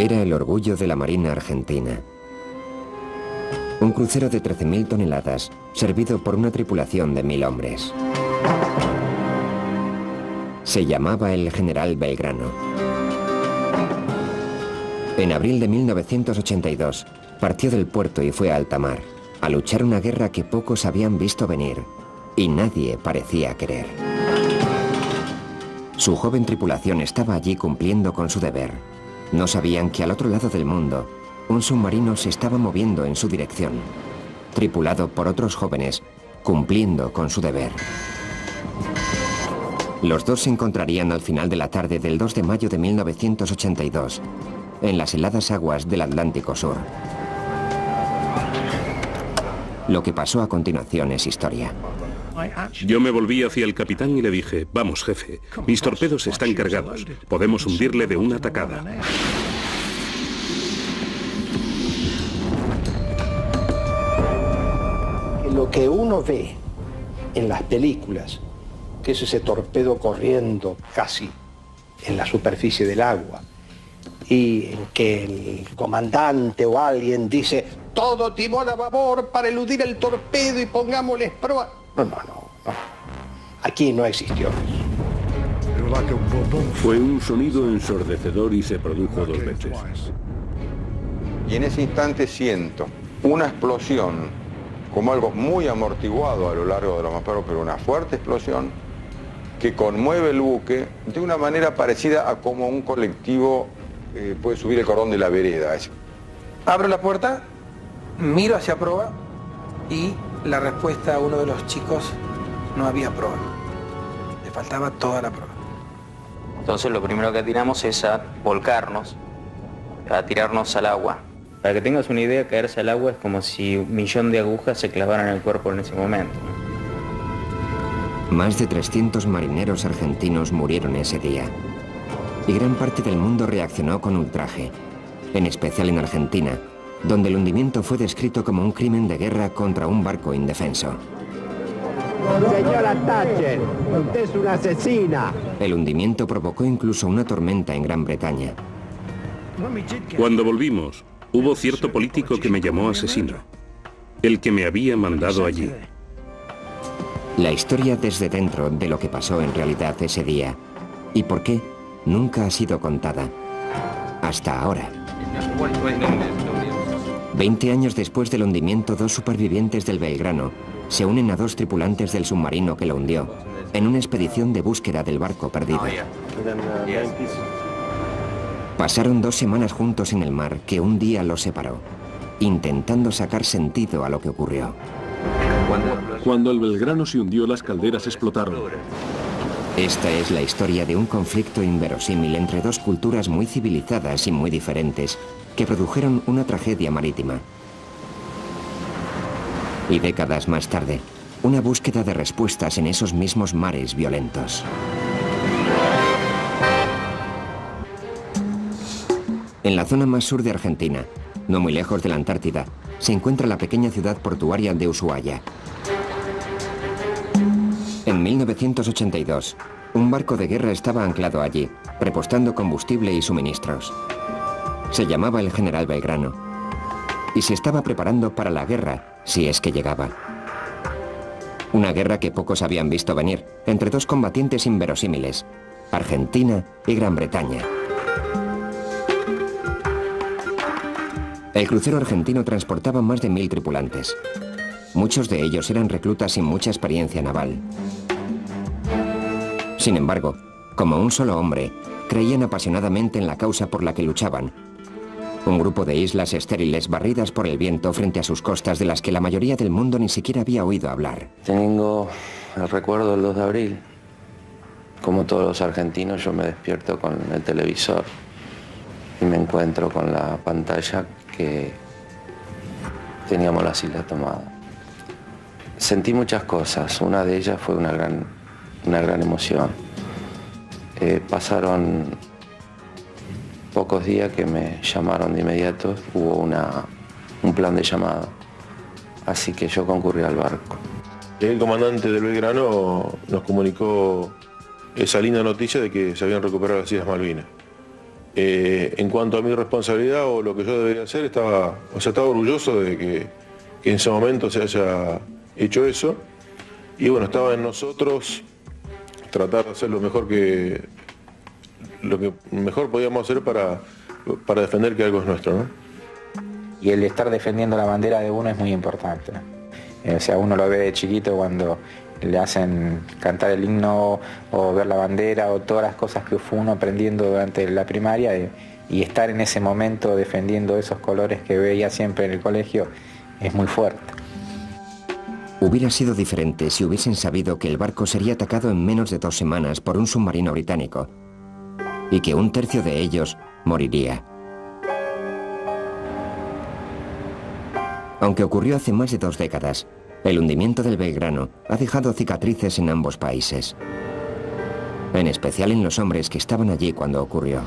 Era el orgullo de la Marina Argentina. Un crucero de 13.000 toneladas, servido por una tripulación de 1.000 hombres. Se llamaba el General Belgrano. En abril de 1982, partió del puerto y fue a alta mar, a luchar una guerra que pocos habían visto venir y nadie parecía querer. Su joven tripulación estaba allí cumpliendo con su deber. No sabían que al otro lado del mundo, un submarino se estaba moviendo en su dirección, tripulado por otros jóvenes, cumpliendo con su deber. Los dos se encontrarían al final de la tarde del 2 de mayo de 1982, en las heladas aguas del Atlántico Sur. Lo que pasó a continuación es historia. Yo me volví hacia el capitán y le dije: vamos, jefe, mis torpedos están cargados, podemos hundirle de una tacada. Lo que uno ve en las películas, que es ese torpedo corriendo casi en la superficie del agua, y en que el comandante o alguien dice: todo timón a babor para eludir el torpedo y pongámosles proa. No. Aquí no existió eso. Fue un sonido ensordecedor y se produjo 2 veces. Y en ese instante siento una explosión, como algo muy amortiguado a lo largo de los maperos, pero una fuerte explosión que conmueve el buque de una manera parecida a como un colectivo puede subir el cordón de la vereda. Abro la puerta, miro hacia proa y la respuesta a uno de los chicos: no había proa. Le faltaba toda la proa. Entonces lo primero que tiramos es a volcarnos, a tirarnos al agua. Para que tengas una idea, caerse al agua es como si 1.000.000 de agujas se clavaran en el cuerpo en ese momento. Más de 300 marineros argentinos murieron ese día. Y gran parte del mundo reaccionó con ultraje, en especial en Argentina, donde el hundimiento fue descrito como un crimen de guerra contra un barco indefenso. Señora Thatcher, usted es una asesina. El hundimiento provocó incluso una tormenta en Gran Bretaña. Cuando volvimos, hubo cierto político que me llamó asesino, el que me había mandado allí. La historia desde dentro de lo que pasó en realidad ese día y por qué nunca ha sido contada hasta ahora. 20 años después del hundimiento, 2 supervivientes del Belgrano se unen a 2 tripulantes del submarino que lo hundió en una expedición de búsqueda del barco perdido. Pasaron 2 semanas juntos en el mar que un día los separó, intentando sacar sentido a lo que ocurrió. Cuando el Belgrano se hundió, las calderas explotaron. Esta es la historia de un conflicto inverosímil entre 2 culturas muy civilizadas y muy diferentes que produjeron una tragedia marítima. Y décadas más tarde, una búsqueda de respuestas en esos mismos mares violentos. En la zona más sur de Argentina, no muy lejos de la Antártida, se encuentra la pequeña ciudad portuaria de Ushuaia. En 1982, un barco de guerra estaba anclado allí, repostando combustible y suministros. Se llamaba el General Belgrano y se estaba preparando para la guerra, si es que llegaba. Una guerra que pocos habían visto venir, entre 2 combatientes inverosímiles, Argentina y Gran Bretaña. El crucero argentino transportaba más de 1.000 tripulantes. Muchos de ellos eran reclutas sin mucha experiencia naval. Sin embargo, como un solo hombre, creían apasionadamente en la causa por la que luchaban. Un grupo de islas estériles barridas por el viento frente a sus costas de las que la mayoría del mundo ni siquiera había oído hablar. Tengo el recuerdo del 2 de abril. Como todos los argentinos, yo me despierto con el televisor y me encuentro con la pantalla que teníamos las islas tomadas. Sentí muchas cosas, una de ellas fue una gran emoción. Pasaron pocos días que me llamaron de inmediato, hubo un plan de llamada, así que yo concurrí al barco. El comandante del Belgrano nos comunicó esa linda noticia de que se habían recuperado las Islas Malvinas. En cuanto a mi responsabilidad o lo que yo debería hacer, estaba orgulloso de que en ese momento se haya hecho eso. Y bueno, estaba en nosotros tratar de hacer lo que mejor podíamos hacer para defender que algo es nuestro, ¿no? Y el estar defendiendo la bandera de uno es muy importante. O sea, uno lo ve de chiquito cuando le hacen cantar el himno o ver la bandera o todas las cosas que fue uno aprendiendo durante la primaria y estar en ese momento defendiendo esos colores que veía siempre en el colegio es muy fuerte. Hubiera sido diferente si hubiesen sabido que el barco sería atacado en menos de 2 semanas por un submarino británico y que 1/3 de ellos moriría. Aunque ocurrió hace más de 2 décadas, el hundimiento del Belgrano ha dejado cicatrices en ambos países, en especial en los hombres que estaban allí cuando ocurrió.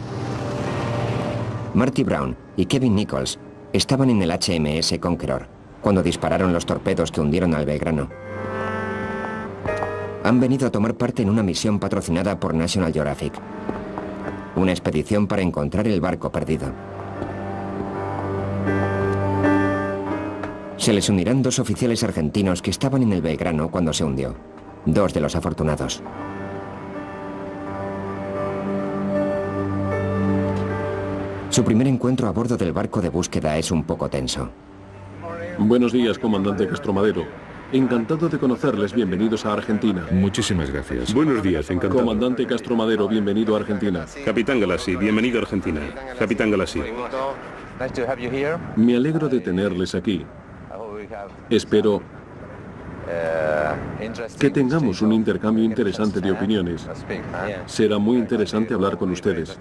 Marty Brown y Kevin Nichols estaban en el HMS Conqueror cuando dispararon los torpedos que hundieron al Belgrano. Han venido a tomar parte en una misión patrocinada por National Geographic, una expedición para encontrar el barco perdido. Se les unirán 2 oficiales argentinos que estaban en el Belgrano cuando se hundió, 2 de los afortunados. Su primer encuentro a bordo del barco de búsqueda es un poco tenso. Buenos días, comandante Castromadero. Encantado de conocerles. Bienvenidos a Argentina. Muchísimas gracias. Buenos días, encantado. Comandante Castromadero, bienvenido a Argentina. Capitán Galassi, bienvenido a Argentina. Capitán Galassi. Me alegro de tenerles aquí. Espero que tengamos un intercambio interesante de opiniones. Será muy interesante hablar con ustedes.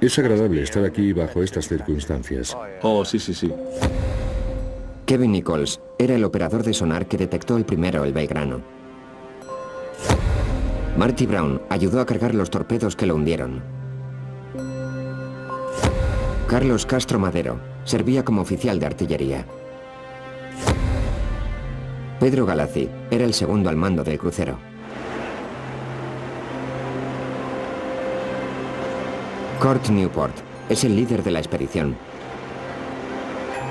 Es agradable estar aquí bajo estas circunstancias. Oh, sí, sí, sí. Kevin Nichols era el operador de sonar que detectó el primero el Belgrano. Marty Brown ayudó a cargar los torpedos que lo hundieron. Carlos Castro Madero servía como oficial de artillería. Pedro Galassi era el segundo al mando del crucero. Kurt Newport es el líder de la expedición.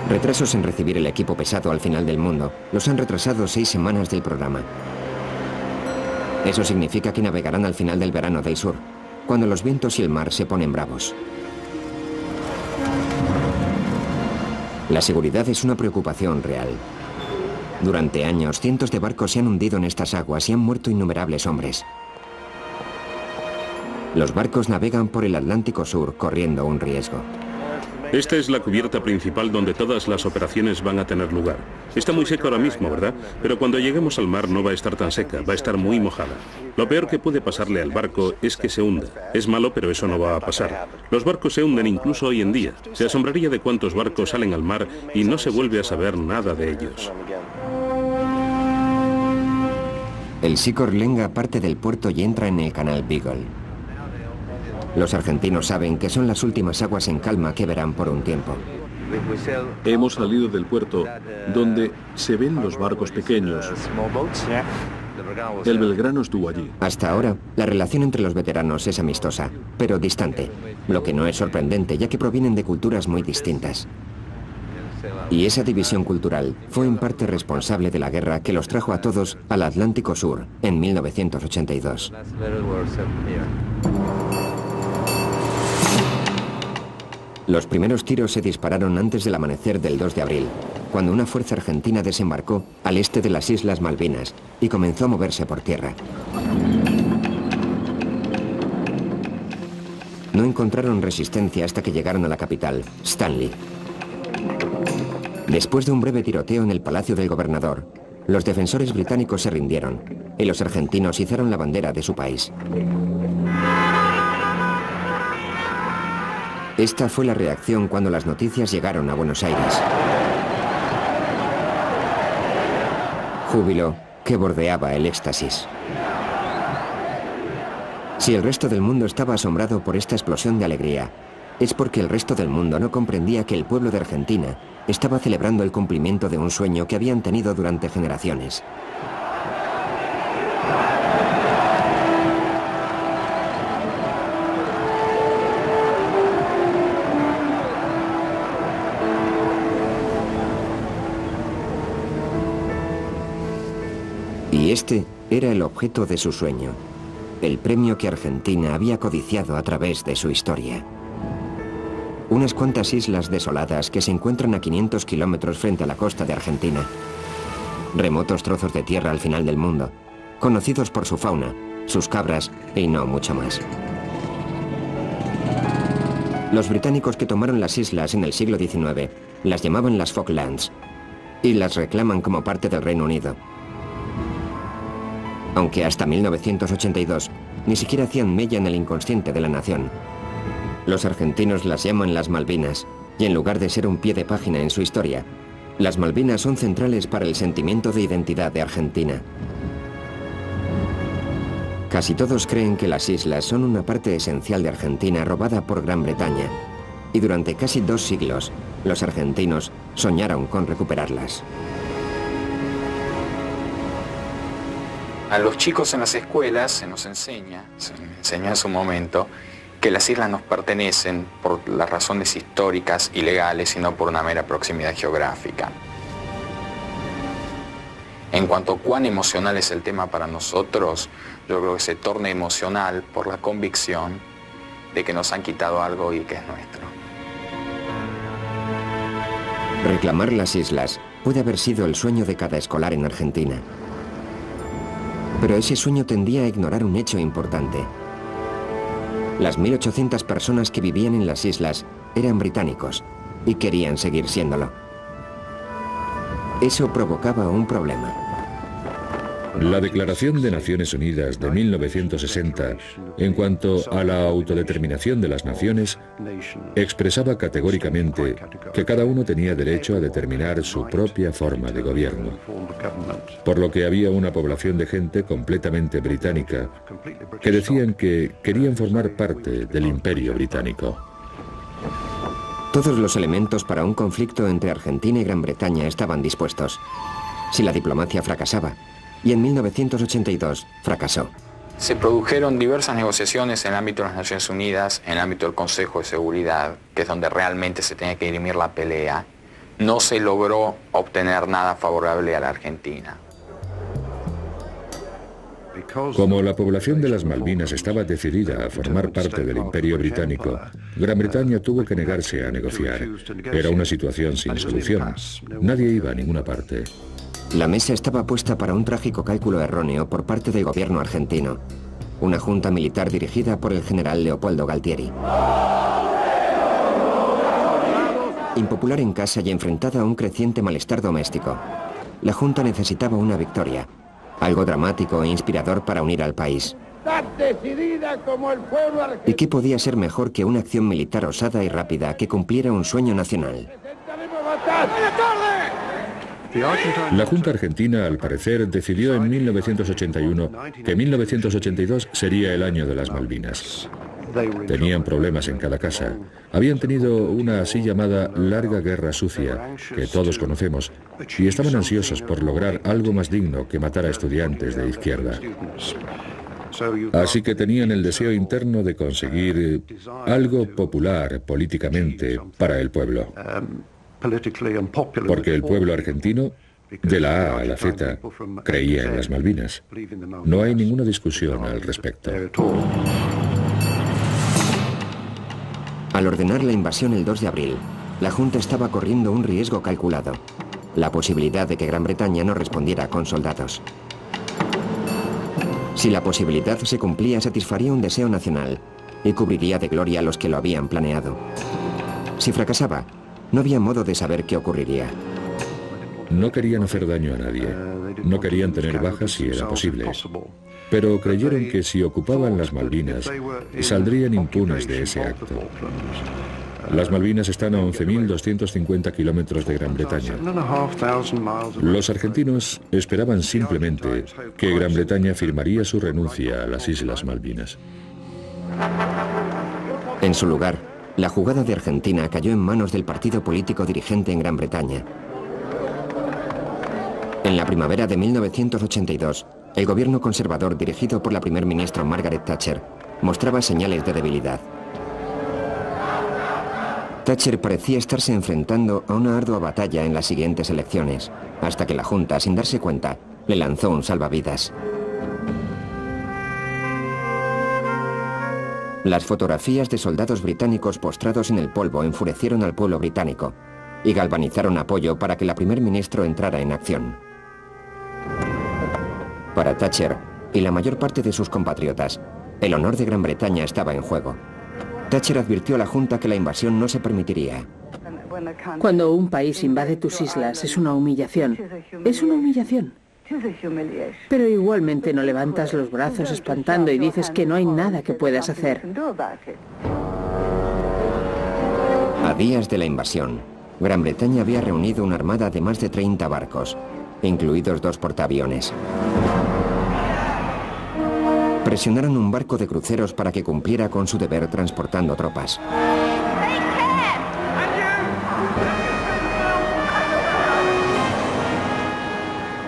Retrasos en recibir el equipo pesado al final del mundo los han retrasado 6 semanas del programa. Eso significa que navegarán al final del verano del sur, cuando los vientos y el mar se ponen bravos. La seguridad es una preocupación real. Durante años, cientos de barcos se han hundido en estas aguas y han muerto innumerables hombres. Los barcos navegan por el Atlántico Sur corriendo un riesgo. Esta es la cubierta principal donde todas las operaciones van a tener lugar. Está muy seca ahora mismo, ¿verdad? Pero cuando lleguemos al mar no va a estar tan seca, va a estar muy mojada. Lo peor que puede pasarle al barco es que se hunda. Es malo, pero eso no va a pasar. Los barcos se hunden incluso hoy en día. Se asombraría de cuántos barcos salen al mar y no se vuelve a saber nada de ellos. El Sikor Lenga parte del puerto y entra en el canal Beagle. Los argentinos saben que son las últimas aguas en calma que verán por un tiempo. Hemos salido del puerto, donde se ven los barcos pequeños. El Belgrano estuvo allí. Hasta ahora, la relación entre los veteranos es amistosa, pero distante, lo que no es sorprendente, ya que provienen de culturas muy distintas. Y esa división cultural fue en parte responsable de la guerra que los trajo a todos al Atlántico Sur en 1982. Los primeros tiros se dispararon antes del amanecer del 2 de abril, cuando una fuerza argentina desembarcó al este de las Islas Malvinas y comenzó a moverse por tierra. No encontraron resistencia hasta que llegaron a la capital, Stanley. Después de un breve tiroteo en el palacio del gobernador, los defensores británicos se rindieron y los argentinos izaron la bandera de su país. Esta fue la reacción cuando las noticias llegaron a Buenos Aires. Júbilo que bordeaba el éxtasis. Si el resto del mundo estaba asombrado por esta explosión de alegría, es porque el resto del mundo no comprendía que el pueblo de Argentina estaba celebrando el cumplimiento de un sueño que habían tenido durante generaciones. Y este era el objeto de su sueño, el premio que Argentina había codiciado a través de su historia. Unas cuantas islas desoladas que se encuentran a 500 kilómetros frente a la costa de Argentina. Remotos trozos de tierra al final del mundo, conocidos por su fauna, sus cabras y no mucho más. Los británicos que tomaron las islas en el siglo XIX las llamaban las Falklands y las reclaman como parte del Reino Unido. Aunque hasta 1982 ni siquiera hacían mella en el inconsciente de la nación. Los argentinos las llaman las Malvinas, y en lugar de ser un pie de página en su historia, las Malvinas son centrales para el sentimiento de identidad de Argentina. Casi todos creen que las islas son una parte esencial de Argentina robada por Gran Bretaña, y durante casi 2 siglos, los argentinos soñaron con recuperarlas. A los chicos en las escuelas se nos enseñó en su momento, que las islas nos pertenecen por las razones históricas y legales y no por una mera proximidad geográfica. En cuanto a cuán emocional es el tema para nosotros, yo creo que se torna emocional por la convicción de que nos han quitado algo y que es nuestro. Reclamar las islas puede haber sido el sueño de cada escolar en Argentina. Pero ese sueño tendía a ignorar un hecho importante. Las 1.800 personas que vivían en las islas eran británicos y querían seguir siéndolo. Eso provocaba un problema. La Declaración de Naciones Unidas de 1960, en cuanto a la autodeterminación de las naciones, expresaba categóricamente que cada uno tenía derecho a determinar su propia forma de gobierno, por lo que había una población de gente completamente británica que decían que querían formar parte del Imperio Británico. Todos los elementos para un conflicto entre Argentina y Gran Bretaña estaban dispuestos. Si la diplomacia fracasaba, y en 1982 fracasó. Se produjeron diversas negociaciones en el ámbito de las Naciones Unidas, en el ámbito del Consejo de Seguridad, que es donde realmente se tenía que dirimir la pelea. No se logró obtener nada favorable a la Argentina. Como la población de las Malvinas estaba decidida a formar parte del Imperio Británico, Gran Bretaña tuvo que negarse a negociar. Era una situación sin solución. Nadie iba a ninguna parte. La mesa estaba puesta para un trágico cálculo erróneo por parte del gobierno argentino, una junta militar dirigida por el general Leopoldo Galtieri. Impopular en casa y enfrentada a un creciente malestar doméstico, la junta necesitaba una victoria, algo dramático e inspirador para unir al país. ¿Y qué podía ser mejor que una acción militar osada y rápida que cumpliera un sueño nacional? La Junta Argentina, al parecer, decidió en 1981 que 1982 sería el año de las Malvinas. Tenían problemas en cada casa. Habían tenido una así llamada larga guerra sucia, que todos conocemos, y estaban ansiosos por lograr algo más digno que matar a estudiantes de izquierda. Así que tenían el deseo interno de conseguir algo popular políticamente para el pueblo. Porque el pueblo argentino, de la A a la Z, creía en las Malvinas. No hay ninguna discusión al respecto. Al ordenar la invasión el 2 de abril, la Junta estaba corriendo un riesgo calculado, la posibilidad de que Gran Bretaña no respondiera con soldados. Si la posibilidad se cumplía, satisfaría un deseo nacional y cubriría de gloria a los que lo habían planeado. Si fracasaba, no había modo de saber qué ocurriría. No querían hacer daño a nadie. No querían tener bajas si era posible. Pero creyeron que si ocupaban las Malvinas, saldrían impunes de ese acto. Las Malvinas están a 11.250 kilómetros de Gran Bretaña. Los argentinos esperaban simplemente que Gran Bretaña firmaría su renuncia a las Islas Malvinas. En su lugar, la jugada de Argentina cayó en manos del partido político dirigente en Gran Bretaña. En la primavera de 1982, el gobierno conservador dirigido por la primer ministra Margaret Thatcher mostraba señales de debilidad. Thatcher parecía estarse enfrentando a una ardua batalla en las siguientes elecciones, hasta que la Junta, sin darse cuenta, Le lanzó un salvavidas. Las fotografías de soldados británicos postrados en el polvo enfurecieron al pueblo británico y galvanizaron apoyo para que la primer ministro entrara en acción. Para Thatcher y la mayor parte de sus compatriotas, el honor de Gran Bretaña estaba en juego. Thatcher advirtió a la Junta que la invasión no se permitiría. Cuando un país invade tus islas es una humillación. Es una humillación. Pero igualmente no levantas los brazos espantando y dices que no hay nada que puedas hacer. A días de la invasión, Gran Bretaña había reunido una armada de más de 30 barcos, incluidos 2 portaaviones. Presionaron un barco de cruceros para que cumpliera con su deber transportando tropas.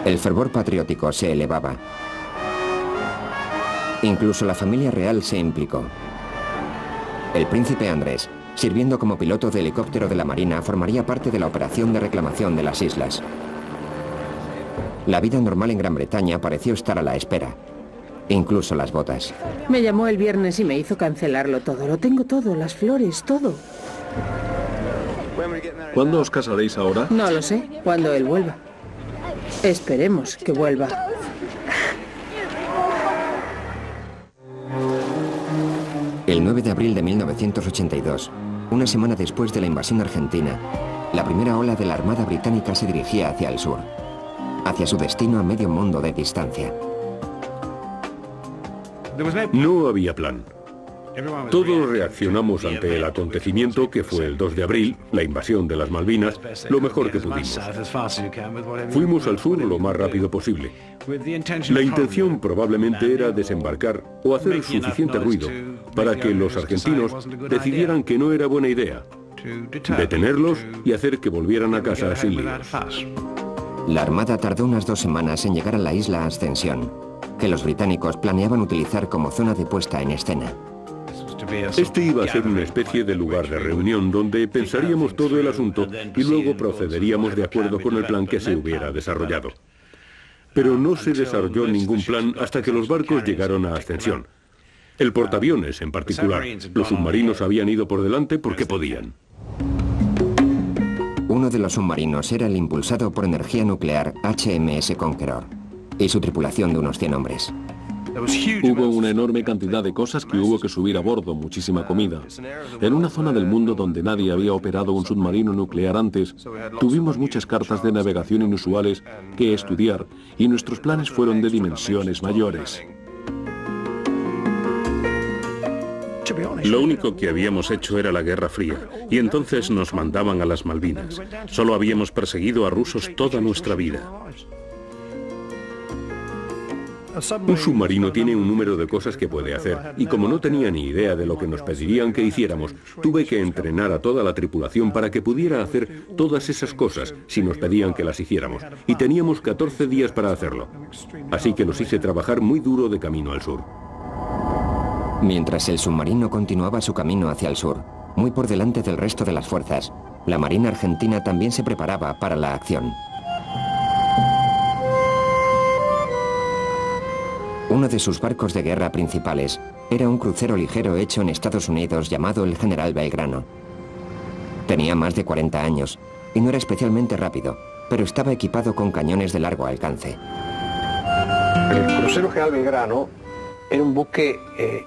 El fervor patriótico se elevaba. Incluso la familia real se implicó. El príncipe Andrés, sirviendo como piloto de helicóptero de la Marina, formaría parte de la operación de reclamación de las islas. La vida normal en Gran Bretaña pareció estar a la espera. Incluso las botas. Me llamó el viernes y me hizo cancelarlo todo. Lo tengo todo, las flores, todo. ¿Cuándo os casaréis ahora? No lo sé, cuando él vuelva. Esperemos que vuelva. El 9 de abril de 1982, una semana después de la invasión argentina, la primera ola de la Armada Británica se dirigía hacia el sur, hacia su destino a medio mundo de distancia. No había plan. Todos reaccionamos ante el acontecimiento que fue el 2 de abril, la invasión de las Malvinas, lo mejor que pudimos. Fuimos al sur lo más rápido posible. La intención probablemente era desembarcar o hacer suficiente ruido para que los argentinos decidieran que no era buena idea, detenerlos y hacer que volvieran a casa sin líos. La Armada tardó unas 2 semanas en llegar a la isla Ascensión, que los británicos planeaban utilizar como zona de puesta en escena. Este iba a ser una especie de lugar de reunión donde pensaríamos todo el asunto y luego procederíamos de acuerdo con el plan que se hubiera desarrollado. Pero no se desarrolló ningún plan hasta que los barcos llegaron a Ascensión. El portaaviones en particular. Los submarinos habían ido por delante porque podían. Uno de los submarinos era el impulsado por energía nuclear HMS Conqueror y su tripulación de unos 100 hombres. Hubo una enorme cantidad de cosas que hubo que subir a bordo, muchísima comida. En una zona del mundo donde nadie había operado un submarino nuclear antes, tuvimos muchas cartas de navegación inusuales que estudiar y nuestros planes fueron de dimensiones mayores. Lo único que habíamos hecho era la Guerra Fría, y entonces nos mandaban a las Malvinas. Solo habíamos perseguido a rusos toda nuestra vida. Un submarino tiene un número de cosas que puede hacer, y como no tenía ni idea de lo que nos pedirían que hiciéramos, tuve que entrenar a toda la tripulación para que pudiera hacer todas esas cosas si nos pedían que las hiciéramos, y teníamos 14 días para hacerlo. Así que los hice trabajar muy duro de camino al sur. Mientras el submarino continuaba su camino hacia el sur, muy por delante del resto de las fuerzas, la Marina Argentina también se preparaba para la acción. Uno de sus barcos de guerra principales era un crucero ligero hecho en Estados Unidos llamado el General Belgrano. Tenía más de 40 años y no era especialmente rápido, pero estaba equipado con cañones de largo alcance. El crucero General Belgrano era un buque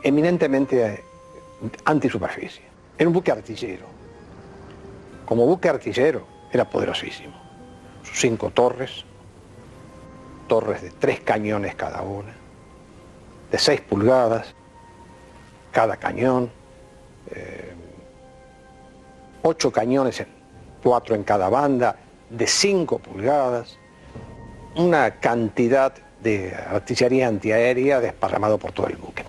eminentemente antisuperficie. Era un buque artillero. Como buque artillero era poderosísimo. Sus 5 torres de 3 cañones cada una, de 6 pulgadas cada cañón, 8 cañones, 4 en cada banda, de 5 pulgadas, una cantidad de artillería antiaérea desparramado por todo el buque.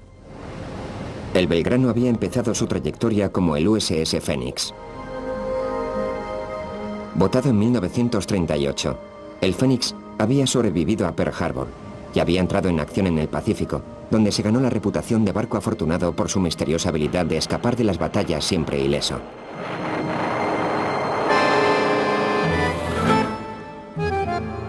El Belgrano había empezado su trayectoria como el USS Phoenix. Botado en 1938, el Phoenix había sobrevivido a Pearl Harbor y había entrado en acción en el Pacífico, donde se ganó la reputación de barco afortunado por su misteriosa habilidad de escapar de las batallas siempre ileso.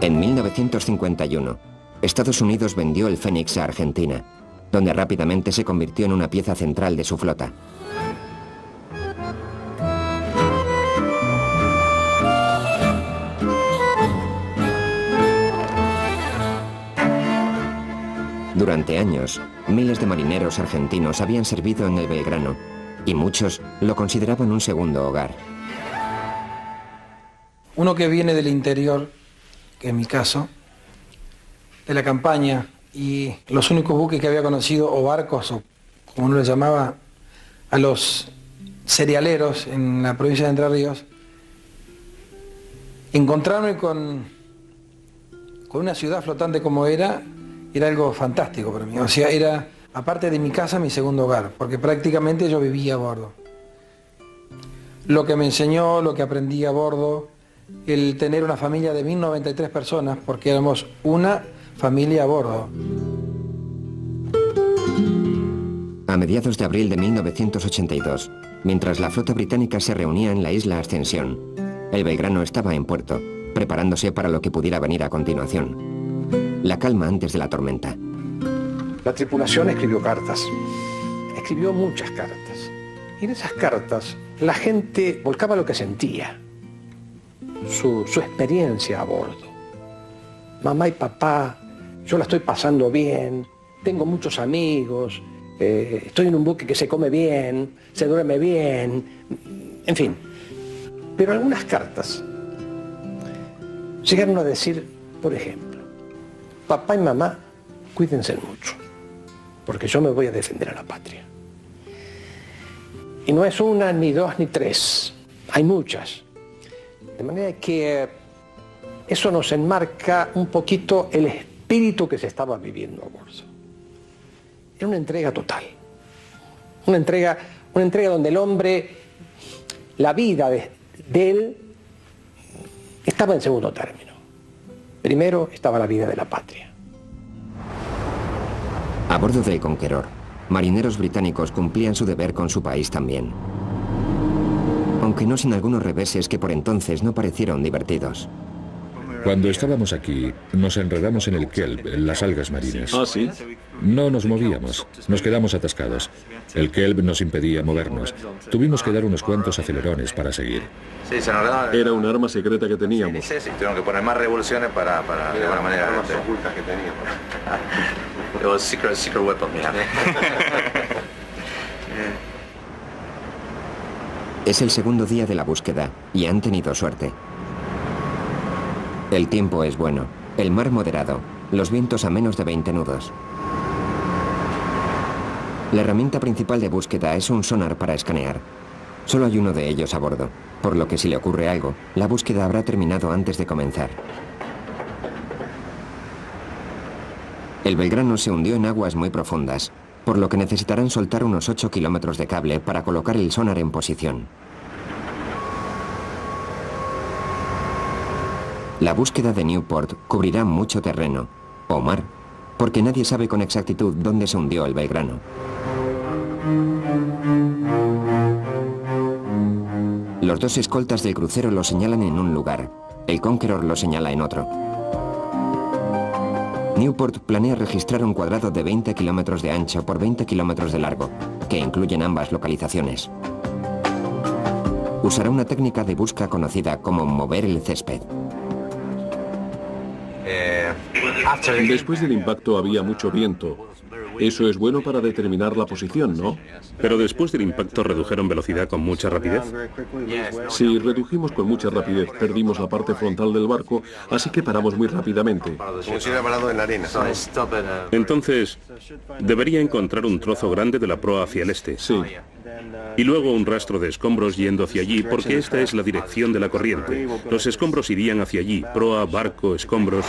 En 1951, Estados Unidos vendió el Fénix a Argentina, donde rápidamente se convirtió en una pieza central de su flota. Durante años, miles de marineros argentinos habían servido en el Belgrano y muchos lo consideraban un segundo hogar. Uno que viene del interior, que en mi caso, de la campaña, y los únicos buques que había conocido, o barcos, o como uno le llamaba a los cerealeros en la provincia de Entre Ríos, encontrarme con una ciudad flotante como era algo fantástico para mí. O sea, era, aparte de mi casa, mi segundo hogar, porque prácticamente yo vivía a bordo. Lo que me enseñó, lo que aprendí a bordo, el tener una familia de 1093 personas, porque éramos una familia a bordo. A mediados de abril de 1982, mientras la flota británica se reunía en la isla Ascensión, el Belgrano estaba en puerto, preparándose para lo que pudiera venir a continuación. La calma antes de la tormenta. La tripulación escribió cartas, escribió muchas cartas. Y en esas cartas la gente volcaba lo que sentía, su experiencia a bordo. Mamá y papá, yo la estoy pasando bien, tengo muchos amigos, estoy en un buque que se come bien, se duerme bien, en fin. Pero algunas cartas llegaron a decir, por ejemplo, papá y mamá, cuídense mucho, porque yo me voy a defender a la patria. Y no es una, ni dos, ni tres, hay muchas. De manera que eso nos enmarca un poquito el espíritu que se estaba viviendo a bordo. Era una entrega total, una entrega donde el hombre, la vida de él, estaba en segundo término. Primero estaba la vida de la patria. A bordo del Conqueror, marineros británicos cumplían su deber con su país también. Aunque no sin algunos reveses que por entonces no parecieron divertidos. Cuando estábamos aquí, nos enredamos en el kelp, en las algas marinas. ¿Ah, sí? No nos movíamos, nos quedamos atascados. El kelp nos impedía movernos. Tuvimos que dar unos cuantos acelerones para seguir. Sí, se nos Era un arma secreta que teníamos. Sí, tuvieron que poner más revoluciones para de alguna manera. Armas ocultas que teníamos. It was secret weapon, yeah. Es el segundo día de la búsqueda y han tenido suerte. El tiempo es bueno, el mar moderado, los vientos a menos de 20 nudos. La herramienta principal de búsqueda es un sonar para escanear. Solo hay uno de ellos a bordo, por lo que si le ocurre algo, la búsqueda habrá terminado antes de comenzar. El Belgrano se hundió en aguas muy profundas, por lo que necesitarán soltar unos 8 kilómetros de cable para colocar el sonar en posición. La búsqueda de Newport cubrirá mucho terreno, o mar, porque nadie sabe con exactitud dónde se hundió el Belgrano. Los dos escoltas del crucero lo señalan en un lugar, el Conqueror lo señala en otro. Newport planea registrar un cuadrado de 20 kilómetros de ancho por 20 kilómetros de largo, que incluyen ambas localizaciones. Usará una técnica de busca conocida como mover el césped. Después del impacto había mucho viento. Eso es bueno para determinar la posición, ¿no? Pero después del impacto redujeron velocidad con mucha rapidez. Si redujimos con mucha rapidez, perdimos la parte frontal del barco, así que paramos muy rápidamente. Funciona parado en la arena. Entonces, debería encontrar un trozo grande de la proa hacia el este. Sí. Y luego un rastro de escombros yendo hacia allí, porque esta es la dirección de la corriente. Los escombros irían hacia allí, proa, barco, escombros.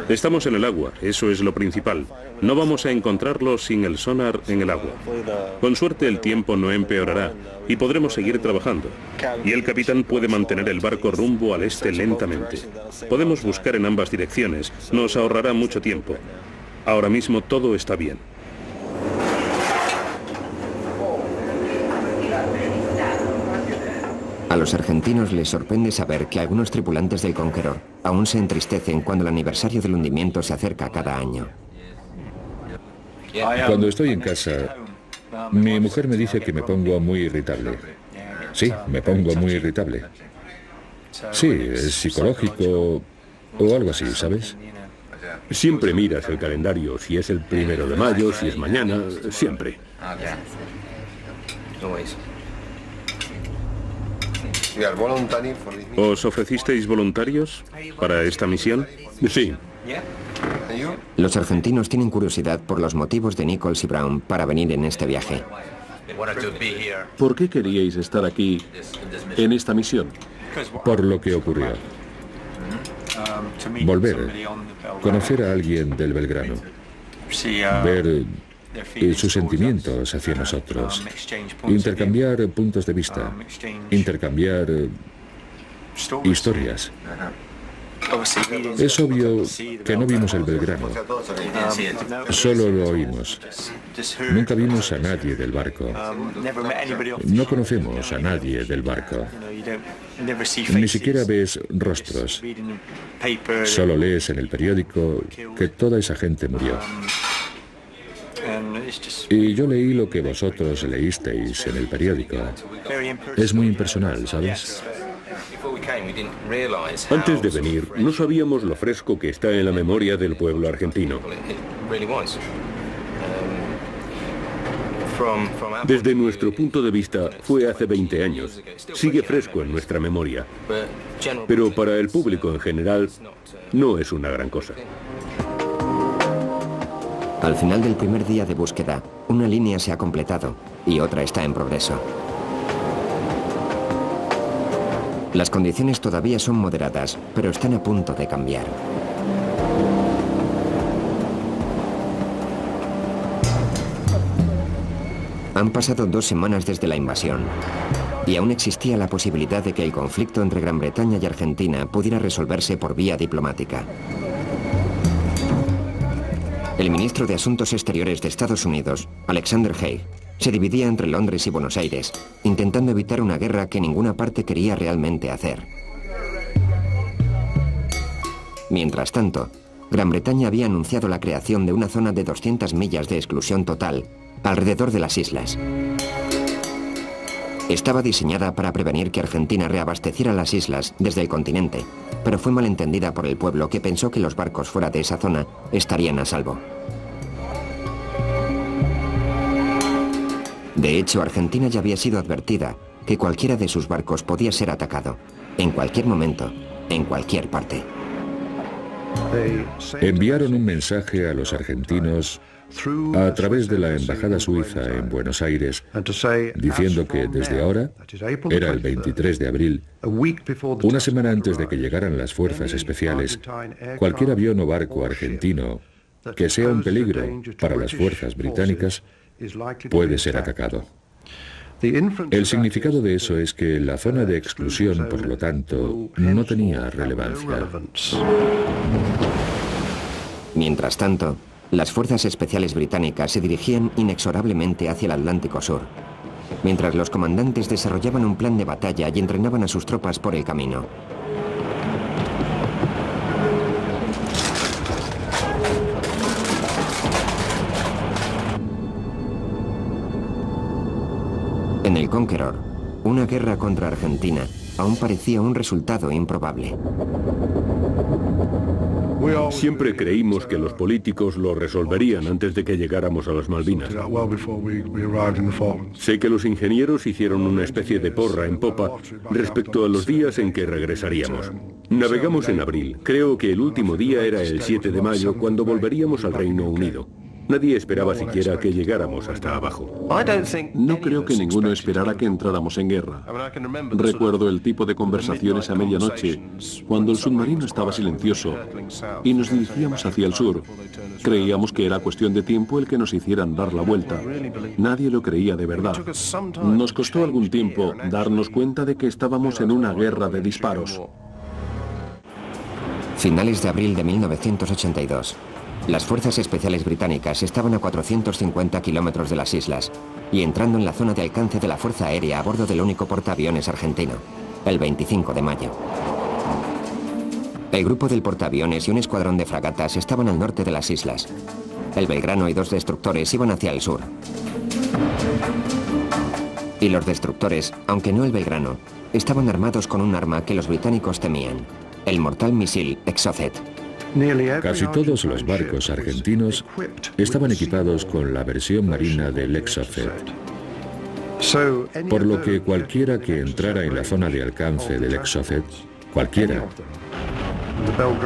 Estamos en el agua, eso es lo principal. No vamos a encontrarlo sin el sonar en el agua. Con suerte el tiempo no empeorará y podremos seguir trabajando. Y el capitán puede mantener el barco rumbo al este lentamente. Podemos buscar en ambas direcciones, nos ahorrará mucho tiempo. Ahora mismo todo está bien. A los argentinos les sorprende saber que algunos tripulantes del Conqueror aún se entristecen cuando el aniversario del hundimiento se acerca cada año. Cuando estoy en casa, mi mujer me dice que me pongo muy irritable. Sí, me pongo muy irritable. Sí, es psicológico o algo así, ¿sabes? Siempre miras el calendario, si es el 1 de mayo, si es mañana, siempre. ¿Os ofrecisteis voluntarios para esta misión? Sí. Los argentinos tienen curiosidad por los motivos de Nichols y Brown para venir en este viaje. ¿Por qué queríais estar aquí en esta misión? Por lo que ocurrió. Volver, conocer a alguien del Belgrano, ver sus sentimientos hacia nosotros, intercambiar puntos de vista, intercambiar historias. Es obvio que no vimos el Belgrano, solo lo oímos. Nunca vimos a nadie del barco. No conocemos a nadie del barco. Ni siquiera ves rostros. Solo lees en el periódico que toda esa gente murió. Y yo leí lo que vosotros leísteis en el periódico. Es muy impersonal, ¿sabes? Antes de venir, no sabíamos lo fresco que está en la memoria del pueblo argentino. Desde nuestro punto de vista, fue hace 20 años. Sigue fresco en nuestra memoria. Pero para el público en general, no es una gran cosa. Al final del primer día de búsqueda, una línea se ha completado y otra está en progreso. Las condiciones todavía son moderadas, pero están a punto de cambiar. Han pasado 2 semanas desde la invasión y aún existía la posibilidad de que el conflicto entre Gran Bretaña y Argentina pudiera resolverse por vía diplomática. El ministro de Asuntos Exteriores de Estados Unidos, Alexander Haig, se dividía entre Londres y Buenos Aires, intentando evitar una guerra que ninguna parte quería realmente hacer. Mientras tanto, Gran Bretaña había anunciado la creación de una zona de 200 millas de exclusión total alrededor de las islas. Estaba diseñada para prevenir que Argentina reabasteciera las islas desde el continente, pero fue malentendida por el pueblo que pensó que los barcos fuera de esa zona estarían a salvo. De hecho, Argentina ya había sido advertida que cualquiera de sus barcos podía ser atacado, en cualquier momento, en cualquier parte. Enviaron un mensaje a los argentinos a través de la Embajada Suiza en Buenos Aires, diciendo que desde ahora, era el 23 de abril, una semana antes de que llegaran las fuerzas especiales, cualquier avión o barco argentino que sea un peligro para las fuerzas británicas puede ser atacado. El significado de eso es que la zona de exclusión, por lo tanto, no tenía relevancia. Mientras tanto, las fuerzas especiales británicas se dirigían inexorablemente hacia el Atlántico Sur, mientras los comandantes desarrollaban un plan de batalla y entrenaban a sus tropas por el camino. En el Conqueror, una guerra contra Argentina aún parecía un resultado improbable. Siempre creímos que los políticos lo resolverían antes de que llegáramos a las Malvinas. Sé que los ingenieros hicieron una especie de porra en popa respecto a los días en que regresaríamos. Navegamos en abril. Creo que el último día era el 7 de mayo, cuando volveríamos al Reino Unido. Nadie esperaba siquiera que llegáramos hasta abajo. No creo que ninguno esperara que entráramos en guerra. Recuerdo el tipo de conversaciones a medianoche, cuando el submarino estaba silencioso y nos dirigíamos hacia el sur. Creíamos que era cuestión de tiempo el que nos hicieran dar la vuelta. Nadie lo creía de verdad. Nos costó algún tiempo darnos cuenta de que estábamos en una guerra de disparos. Finales de abril de 1982. Las fuerzas especiales británicas estaban a 450 kilómetros de las islas y entrando en la zona de alcance de la Fuerza Aérea a bordo del único portaaviones argentino, el 25 de mayo. El grupo del portaaviones y un escuadrón de fragatas estaban al norte de las islas. El Belgrano y 2 destructores iban hacia el sur. Y los destructores, aunque no el Belgrano, estaban armados con un arma que los británicos temían, el mortal misil Exocet. Casi todos los barcos argentinos estaban equipados con la versión marina del Exocet, por lo que cualquiera que entrara en la zona de alcance del Exocet, cualquiera,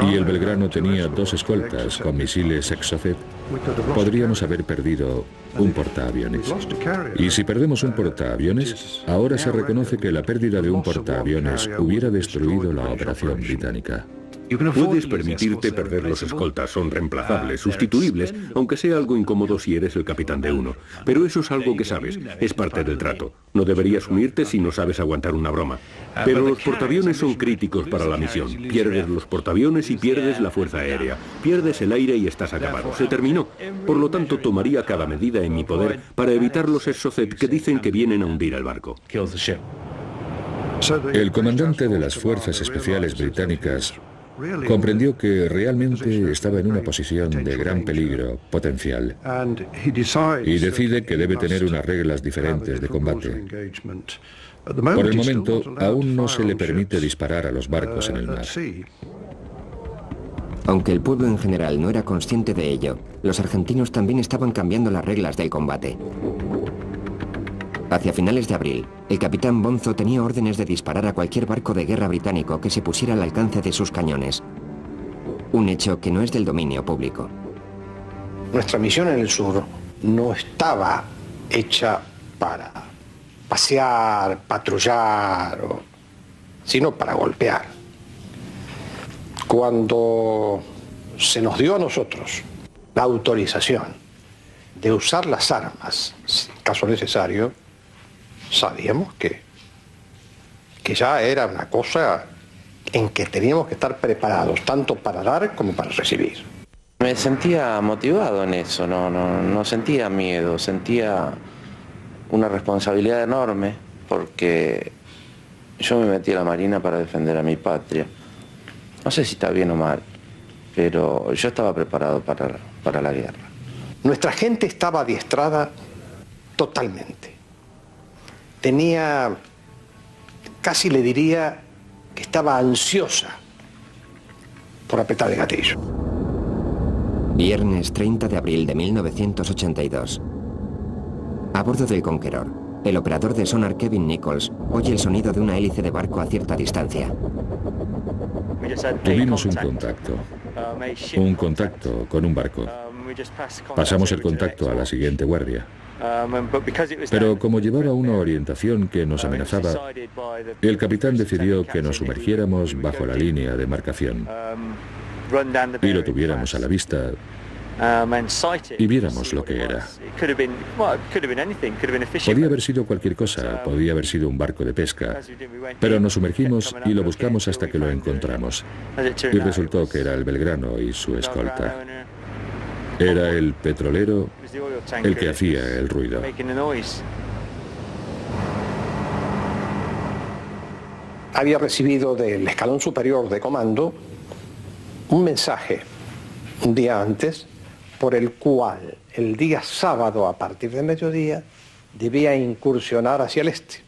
y el Belgrano tenía 2 escoltas con misiles Exocet, podríamos haber perdido un portaaviones. Y si perdemos un portaaviones, ahora se reconoce que la pérdida de un portaaviones hubiera destruido la operación británica. Puedes permitirte perder los escoltas, son reemplazables, sustituibles, aunque sea algo incómodo si eres el capitán de uno. Pero eso es algo que sabes, es parte del trato. No deberías unirte si no sabes aguantar una broma. Pero los portaaviones son críticos para la misión. Pierdes los portaaviones y pierdes la fuerza aérea. Pierdes el aire y estás acabado. Se terminó. Por lo tanto, tomaría cada medida en mi poder para evitar los Exocet que dicen que vienen a hundir el barco. El comandante de las fuerzas especiales británicas comprendió que realmente estaba en una posición de gran peligro potencial y decide que debe tener unas reglas diferentes de combate. Por el momento, aún no se le permite disparar a los barcos en el mar. Aunque el pueblo en general no era consciente de ello, los argentinos también estaban cambiando las reglas del combate. Hacia finales de abril, el capitán Bonzo tenía órdenes de disparar a cualquier barco de guerra británico que se pusiera al alcance de sus cañones. Un hecho que no es del dominio público. Nuestra misión en el sur no estaba hecha para pasear, patrullar, sino para golpear. Cuando se nos dio a nosotros la autorización de usar las armas, en caso necesario, sabíamos que ya era una cosa en que teníamos que estar preparados, tanto para dar como para recibir. Me sentía motivado en eso, no sentía miedo, sentía una responsabilidad enorme, porque yo me metí a la Marina para defender a mi patria. No sé si está bien o mal, pero yo estaba preparado para la guerra. Nuestra gente estaba adiestrada totalmente. Tenía, casi le diría, que estaba ansiosa por apretar el gatillo. Viernes 30 de abril de 1982. A bordo del Conqueror, el operador de sonar Kevin Nichols oye el sonido de una hélice de barco a cierta distancia. Tuvimos un contacto con un barco. Pasamos el contacto a la siguiente guardia. Pero como llevaba una orientación que nos amenazaba, el capitán decidió que nos sumergiéramos bajo la línea de marcación y lo tuviéramos a la vista y viéramos lo que era. Podía haber sido cualquier cosa, podía haber sido un barco de pesca, pero nos sumergimos y lo buscamos hasta que lo encontramos. Y resultó que era el Belgrano y su escolta. Era el petrolero el que hacía el ruido. Había recibido del escalón superior de comando un mensaje un día antes por el cual el día sábado a partir de mediodía debía incursionar hacia el este.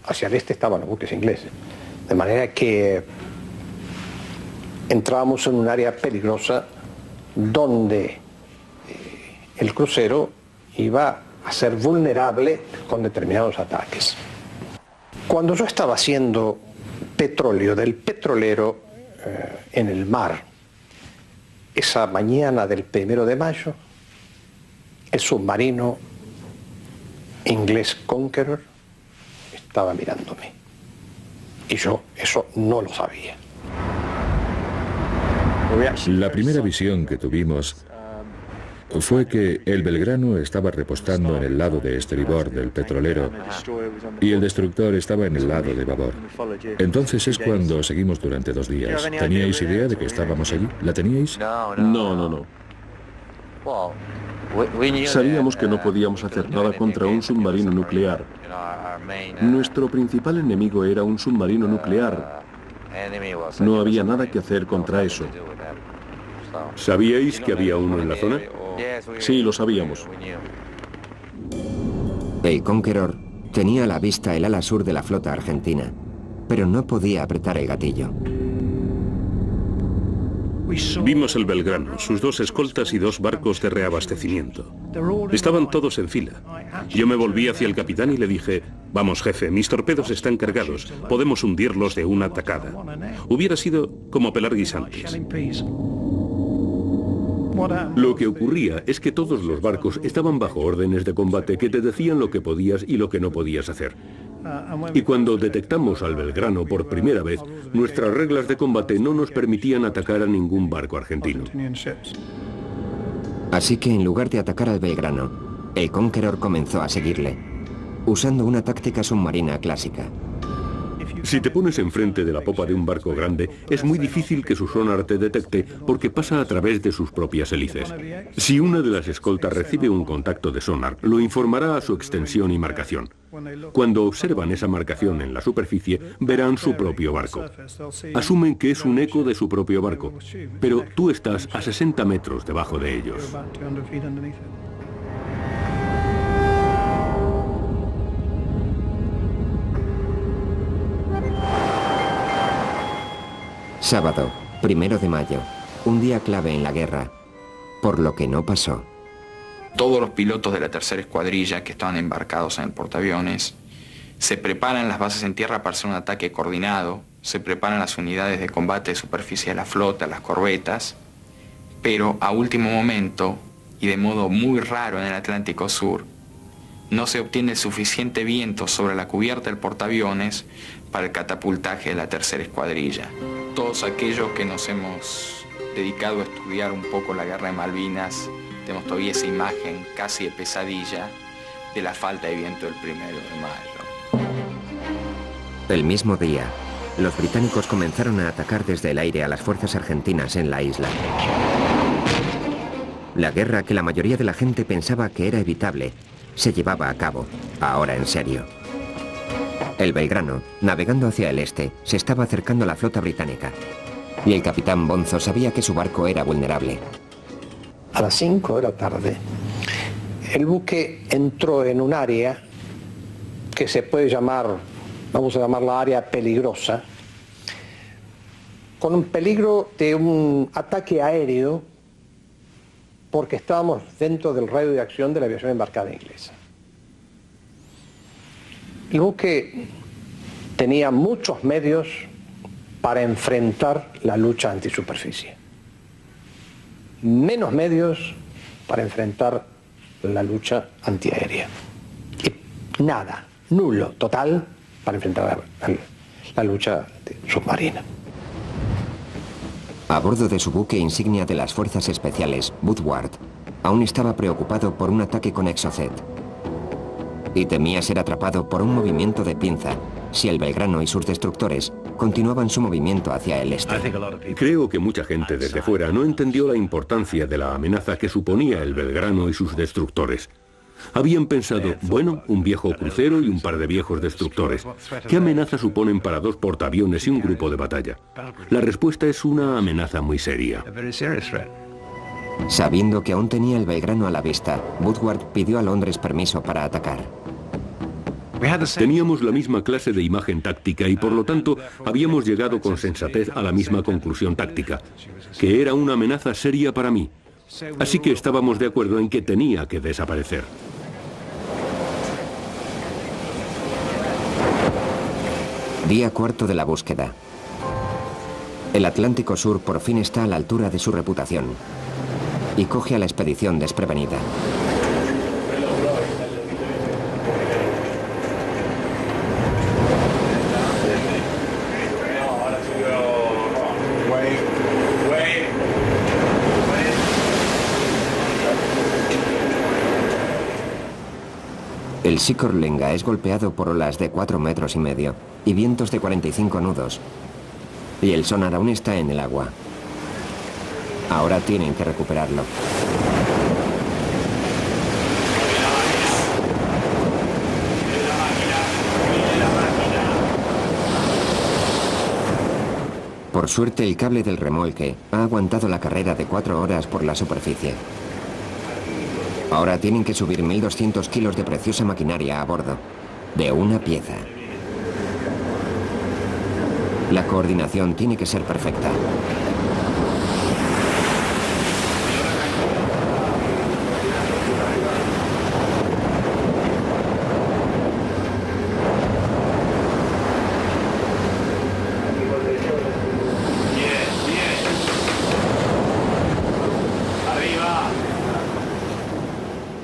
Hacia el este estaban los buques ingleses, de manera que entrábamos en un área peligrosa donde el crucero iba a ser vulnerable con determinados ataques. Cuando yo estaba haciendo petróleo del petrolero en el mar, esa mañana del 1 de mayo, el submarino inglés Conqueror estaba mirándome. Y yo eso no lo sabía. La primera visión que tuvimos fue que el Belgrano estaba repostando en el lado de estribor del petrolero y el destructor estaba en el lado de babor. Entonces es cuando seguimos durante 2 días. ¿Teníais idea de que estábamos allí? ¿La teníais? No. Sabíamos que no podíamos hacer nada contra un submarino nuclear. Nuestro principal enemigo era un submarino nuclear. No había nada que hacer contra eso. ¿Sabíais que había uno en la zona? Sí, lo sabíamos. El Conqueror tenía a la vista el ala sur de la flota argentina, pero no podía apretar el gatillo. Vimos el Belgrano, sus 2 escoltas y 2 barcos de reabastecimiento. Estaban todos en fila. Yo me volví hacia el capitán y le dije: vamos, jefe, mis torpedos están cargados, podemos hundirlos de una tacada. Hubiera sido como pelar guisantes. Lo que ocurría es que todos los barcos estaban bajo órdenes de combate que te decían lo que podías y lo que no podías hacer. Y cuando detectamos al Belgrano por primera vez, nuestras reglas de combate no nos permitían atacar a ningún barco argentino. Así que en lugar de atacar al Belgrano, el Conqueror comenzó a seguirle, usando una táctica submarina clásica. Si te pones enfrente de la popa de un barco grande, es muy difícil que su sonar te detecte porque pasa a través de sus propias hélices. Si una de las escoltas recibe un contacto de sonar, lo informará a su extensión y marcación. Cuando observan esa marcación en la superficie, verán su propio barco. Asumen que es un eco de su propio barco, pero tú estás a 60 metros debajo de ellos. Sábado, 1 de mayo, un día clave en la guerra, por lo que no pasó. Todos los pilotos de la tercera escuadrilla que estaban embarcados en el portaaviones se preparan las bases en tierra para hacer un ataque coordinado, se preparan las unidades de combate de superficie de la flota, las corbetas, pero a último momento, y de modo muy raro en el Atlántico Sur, no se obtiene suficiente viento sobre la cubierta del portaaviones para el catapultaje de la tercera escuadrilla. Todos aquellos que nos hemos dedicado a estudiar un poco la guerra de Malvinas, tenemos todavía esa imagen casi de pesadilla de la falta de viento del 1 de mayo. El mismo día, los británicos comenzaron a atacar desde el aire a las fuerzas argentinas en la isla. La guerra que la mayoría de la gente pensaba que era evitable, se llevaba a cabo, ahora en serio. El Belgrano, navegando hacia el este, se estaba acercando a la flota británica. Y el capitán Bonzo sabía que su barco era vulnerable. A las 5 de la tarde, el buque entró en un área que se puede llamar, vamos a llamarla área peligrosa, con un peligro de un ataque aéreo, porque estábamos dentro del radio de acción de la aviación embarcada inglesa. El buque tenía muchos medios para enfrentar la lucha antisuperficie. Menos medios para enfrentar la lucha antiaérea. Y nada, nulo, total, para enfrentar la lucha submarina. A bordo de su buque insignia de las Fuerzas Especiales, Woodward, aún estaba preocupado por un ataque con Exocet. Y temía ser atrapado por un movimiento de pinza si el Belgrano y sus destructores continuaban su movimiento hacia el este. Creo que mucha gente desde fuera no entendió la importancia de la amenaza que suponía el Belgrano y sus destructores. Habían pensado, bueno, un viejo crucero y un par de viejos destructores. ¿Qué amenaza suponen para 2 portaaviones y un grupo de batalla? La respuesta es una amenaza muy seria. Sabiendo que aún tenía el Belgrano a la vista, Woodward pidió a Londres permiso para atacar. Teníamos la misma clase de imagen táctica y por lo tanto habíamos llegado con sensatez a la misma conclusión táctica, que era una amenaza seria para mí. Así que estábamos de acuerdo en que tenía que desaparecer. Día 4 de la búsqueda. El Atlántico Sur por fin está a la altura de su reputación y coge a la expedición desprevenida. El Sikorlenga es golpeado por olas de 4,5 metros y vientos de 45 nudos. Y el sonar aún está en el agua. Ahora tienen que recuperarlo. Por suerte, el cable del remolque ha aguantado la carrera de 4 horas por la superficie. Ahora tienen que subir 1.200 kilos de preciosa maquinaria a bordo, de una pieza. La coordinación tiene que ser perfecta.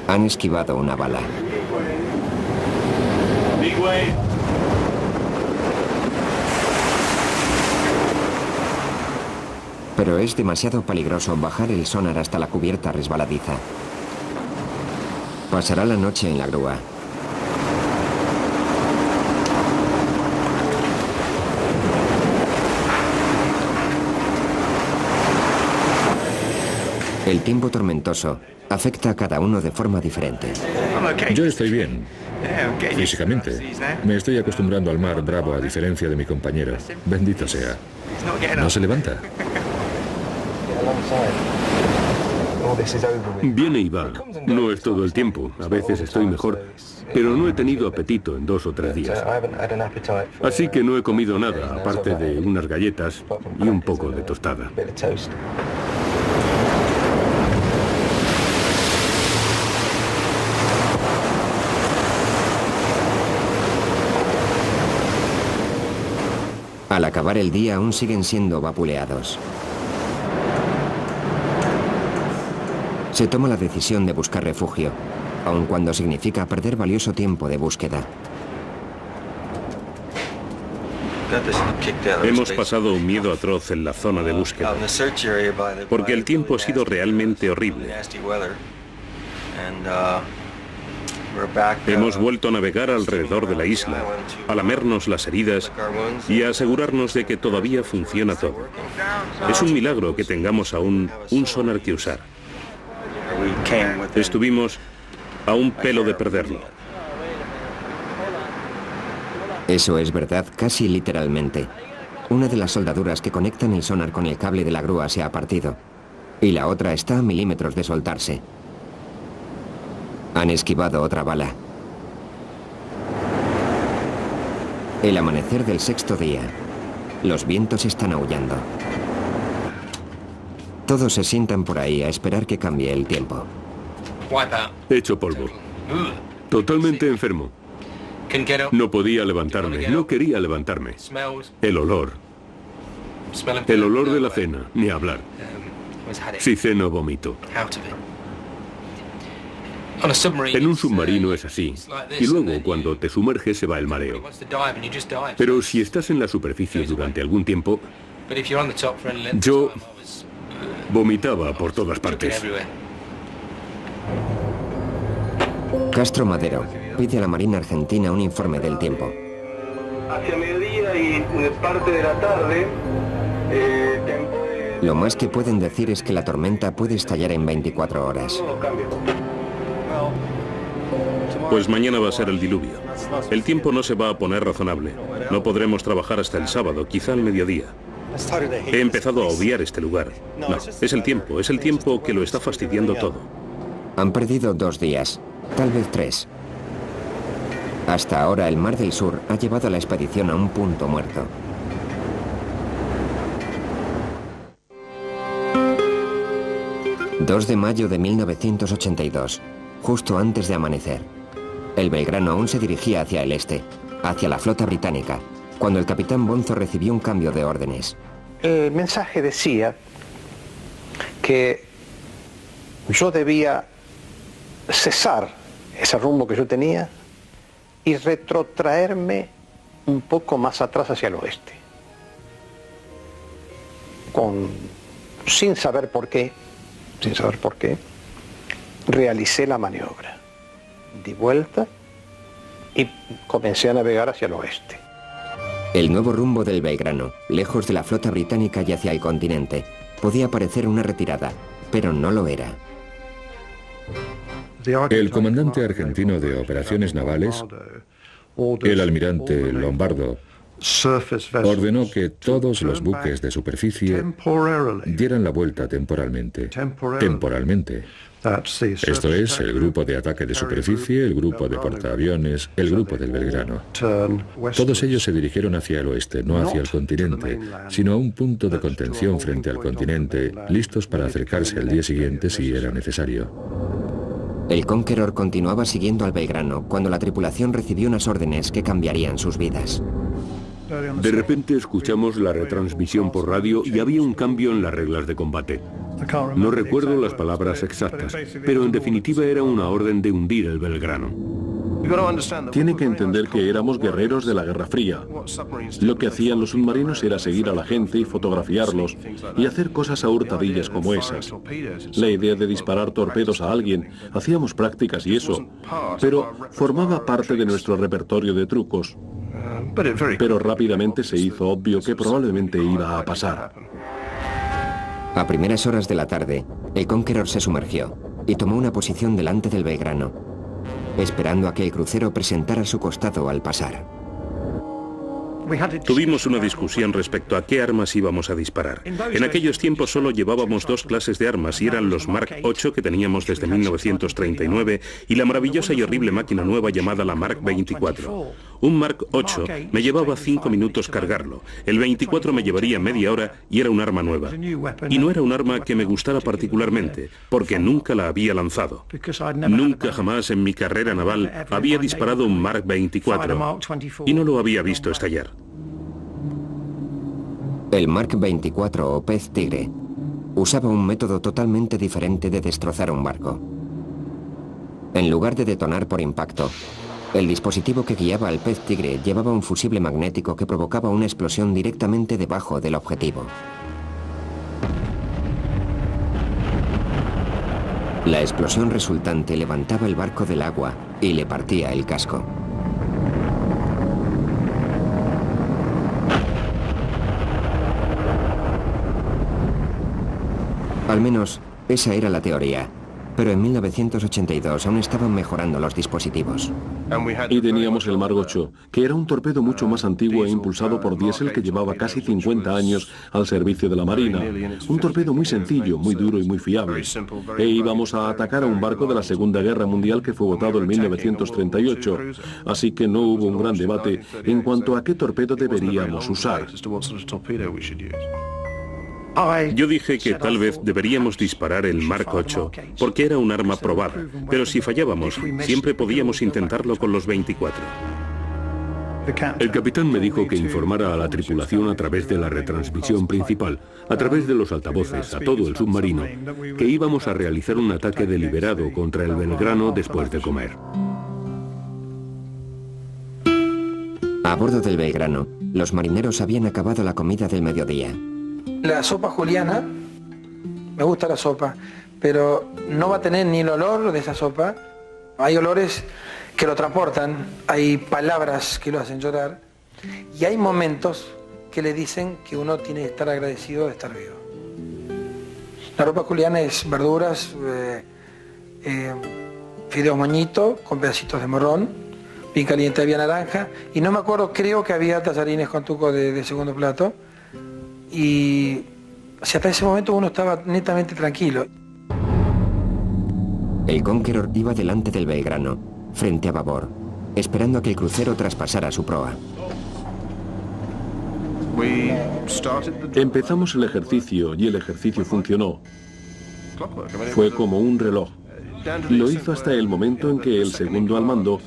Han esquivado una bala. Pero es demasiado peligroso bajar el sonar hasta la cubierta resbaladiza. Pasará la noche en la grúa. El tiempo tormentoso afecta a cada uno de forma diferente. Yo estoy bien, físicamente. Me estoy acostumbrando al mar bravo a diferencia de mi compañero. Bendito sea. No se levanta. Viene y va. No es todo el tiempo. A veces estoy mejor, pero no he tenido apetito en 2 o 3 días. Así que no he comido nada, aparte de unas galletas y un poco de tostada. Al acabar el día aún siguen siendo vapuleados. Se toma la decisión de buscar refugio, aun cuando significa perder valioso tiempo de búsqueda. Hemos pasado un miedo atroz en la zona de búsqueda, porque el tiempo ha sido realmente horrible. Hemos vuelto a navegar alrededor de la isla, a lamernos las heridas y a asegurarnos de que todavía funciona todo. Es un milagro que tengamos aún un sonar que usar. Estuvimos a un pelo de perderlo. Eso es verdad casi literalmente. Una de las soldaduras que conectan el sonar con el cable de la grúa se ha partido y la otra está a milímetros de soltarse. Han esquivado otra bala. El amanecer del 6º día. Los vientos están aullando. Todos se sientan por ahí a esperar que cambie el tiempo. Hecho polvo. Totalmente enfermo. No podía levantarme, no quería levantarme. El olor. El olor de la cena, ni hablar. Si ceno, vomito. En un submarino es así. Y luego, cuando te sumerges, se va el mareo. Pero si estás en la superficie durante algún tiempo, yo vomitaba por todas partes. Castro Madero pide a la Marina Argentina un informe del tiempo. Hacia mediodía y parte de la tarde, Lo más que pueden decir es que la tormenta puede estallar en 24 horas. Pues mañana va a ser el diluvio. El tiempo no se va a poner razonable. No podremos trabajar hasta el sábado, quizá al mediodía. He empezado a odiar este lugar. No, es el tiempo que lo está fastidiando todo. Han perdido 2 días, tal vez 3. Hasta ahora el Mar del Sur ha llevado a la expedición a un punto muerto. ...2 de mayo de 1982, justo antes de amanecer. El Belgrano aún se dirigía hacia el este, hacia la flota británica, cuando el capitán Bonzo recibió un cambio de órdenes. El mensaje decía que yo debía cesar ese rumbo que yo tenía y retrotraerme un poco más atrás hacia el oeste. Sin saber por qué, realicé la maniobra. Di vuelta y comencé a navegar hacia el oeste. El nuevo rumbo del Belgrano, lejos de la flota británica y hacia el continente, podía parecer una retirada, pero no lo era. El comandante argentino de operaciones navales, el almirante Lombardo, ordenó que todos los buques de superficie dieran la vuelta temporalmente. Esto es, el grupo de ataque de superficie, el grupo de portaaviones, el grupo del Belgrano. Todos ellos se dirigieron hacia el oeste, no hacia el continente, sino a un punto de contención frente al continente, listos para acercarse al día siguiente si era necesario. El Conqueror continuaba siguiendo al Belgrano cuando la tripulación recibió unas órdenes que cambiarían sus vidas. De repente escuchamos la retransmisión por radio y había un cambio en las reglas de combate. No recuerdo las palabras exactas, pero en definitiva era una orden de hundir el Belgrano. Tiene que entender que éramos guerreros de la Guerra Fría. Lo que hacían los submarinos era seguir a la gente y fotografiarlos y hacer cosas a hurtadillas como esas. La idea de disparar torpedos a alguien, hacíamos prácticas y eso, pero formaba parte de nuestro repertorio de trucos. Pero rápidamente se hizo obvio que probablemente iba a pasar. A primeras horas de la tarde, el Conqueror se sumergió y tomó una posición delante del Belgrano, esperando a que el crucero presentara su costado al pasar. Tuvimos una discusión respecto a qué armas íbamos a disparar. En aquellos tiempos solo llevábamos dos clases de armas y eran los Mark 8 que teníamos desde 1939 y la maravillosa y horrible máquina nueva llamada la Mark 24. Un Mark 8 me llevaba 5 minutos cargarlo, el 24 me llevaría media hora y era un arma nueva. Y no era un arma que me gustara particularmente, porque nunca la había lanzado. Nunca jamás en mi carrera naval había disparado un Mark 24 y no lo había visto estallar. El Mark 24 o pez tigre usaba un método totalmente diferente de destrozar un barco. En lugar de detonar por impacto, el dispositivo que guiaba al pez tigre llevaba un fusible magnético que provocaba una explosión directamente debajo del objetivo. La explosión resultante levantaba el barco del agua y le partía el casco. Al menos, esa era la teoría. Pero en 1982 aún estaban mejorando los dispositivos. Y teníamos el Mark 8, que era un torpedo mucho más antiguo e impulsado por diésel que llevaba casi 50 años al servicio de la Marina. Un torpedo muy sencillo, muy duro y muy fiable. E íbamos a atacar a un barco de la Segunda Guerra Mundial que fue botado en 1938. Así que no hubo un gran debate en cuanto a qué torpedo deberíamos usar. Yo dije que tal vez deberíamos disparar el Mark 8 porque era un arma probada, pero si fallábamos, siempre podíamos intentarlo con los 24. El capitán me dijo que informara a la tripulación a través de la retransmisión principal, a través de los altavoces, a todo el submarino, que íbamos a realizar un ataque deliberado contra el Belgrano después de comer. A bordo del Belgrano, los marineros habían acabado la comida del mediodía. La sopa juliana, me gusta la sopa, pero no va a tener ni el olor de esa sopa. Hay olores que lo transportan, hay palabras que lo hacen llorar y hay momentos que le dicen que uno tiene que estar agradecido de estar vivo. La sopa juliana es verduras, fideos moñito con pedacitos de morrón, bien caliente había naranja y no me acuerdo, creo que había tallarines con tuco de segundo plato. Y hasta ese momento uno estaba netamente tranquilo. El Conqueror iba delante del Belgrano, frente a babor, esperando a que el crucero traspasara su proa. Empezamos el ejercicio y el ejercicio funcionó. Fue como un reloj. Lo hizo hasta el momento en que el segundo al mando,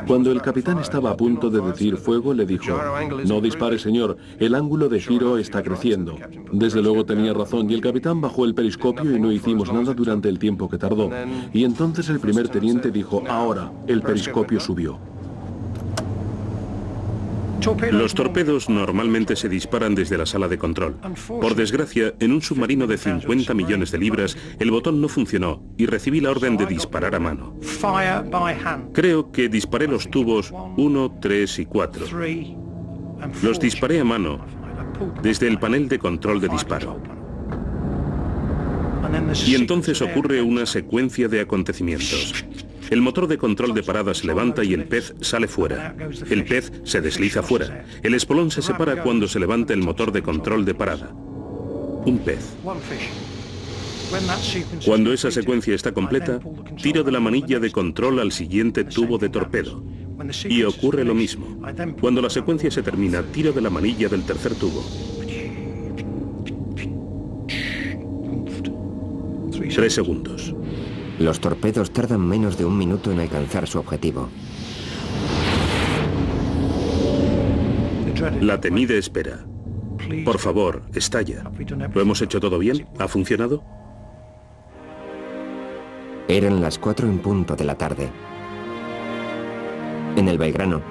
cuando el capitán estaba a punto de decir fuego, le dijo: no dispare, señor, el ángulo de giro está creciendo. Desde luego tenía razón y el capitán bajó el periscopio y no hicimos nada durante el tiempo que tardó. Y entonces el primer teniente dijo: ahora, el periscopio subió. Los torpedos normalmente se disparan desde la sala de control. Por desgracia, en un submarino de 50 millones de libras, el botón no funcionó y recibí la orden de disparar a mano. Creo que disparé los tubos 1, 3 y 4. Los disparé a mano desde el panel de control de disparo. Y entonces ocurre una secuencia de acontecimientos. El motor de control de parada se levanta y el pez sale fuera. El pez se desliza fuera. El espolón se separa cuando se levanta el motor de control de parada. Un pez. Cuando esa secuencia está completa, tiro de la manilla de control al siguiente tubo de torpedo. Y ocurre lo mismo. Cuando la secuencia se termina, tiro de la manilla del tercer tubo. 3 segundos. Los torpedos tardan menos de 1 minuto en alcanzar su objetivo. La temida espera. Por favor, estalla. ¿Lo hemos hecho todo bien? ¿Ha funcionado? Eran las 4 en punto de la tarde. En el Belgrano,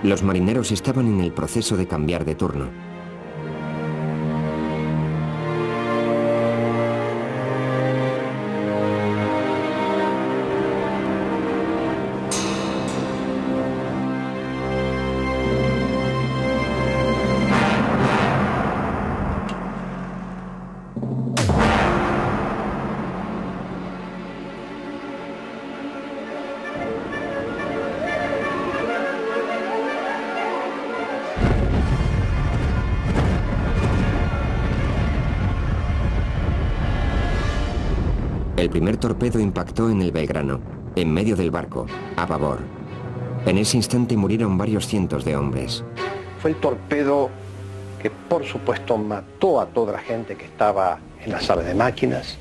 los marineros estaban en el proceso de cambiar de turno. El primer torpedo impactó en el Belgrano, en medio del barco, a babor. En ese instante murieron varios cientos de hombres. Fue el torpedo que, por supuesto, mató a toda la gente que estaba en la sala de máquinas.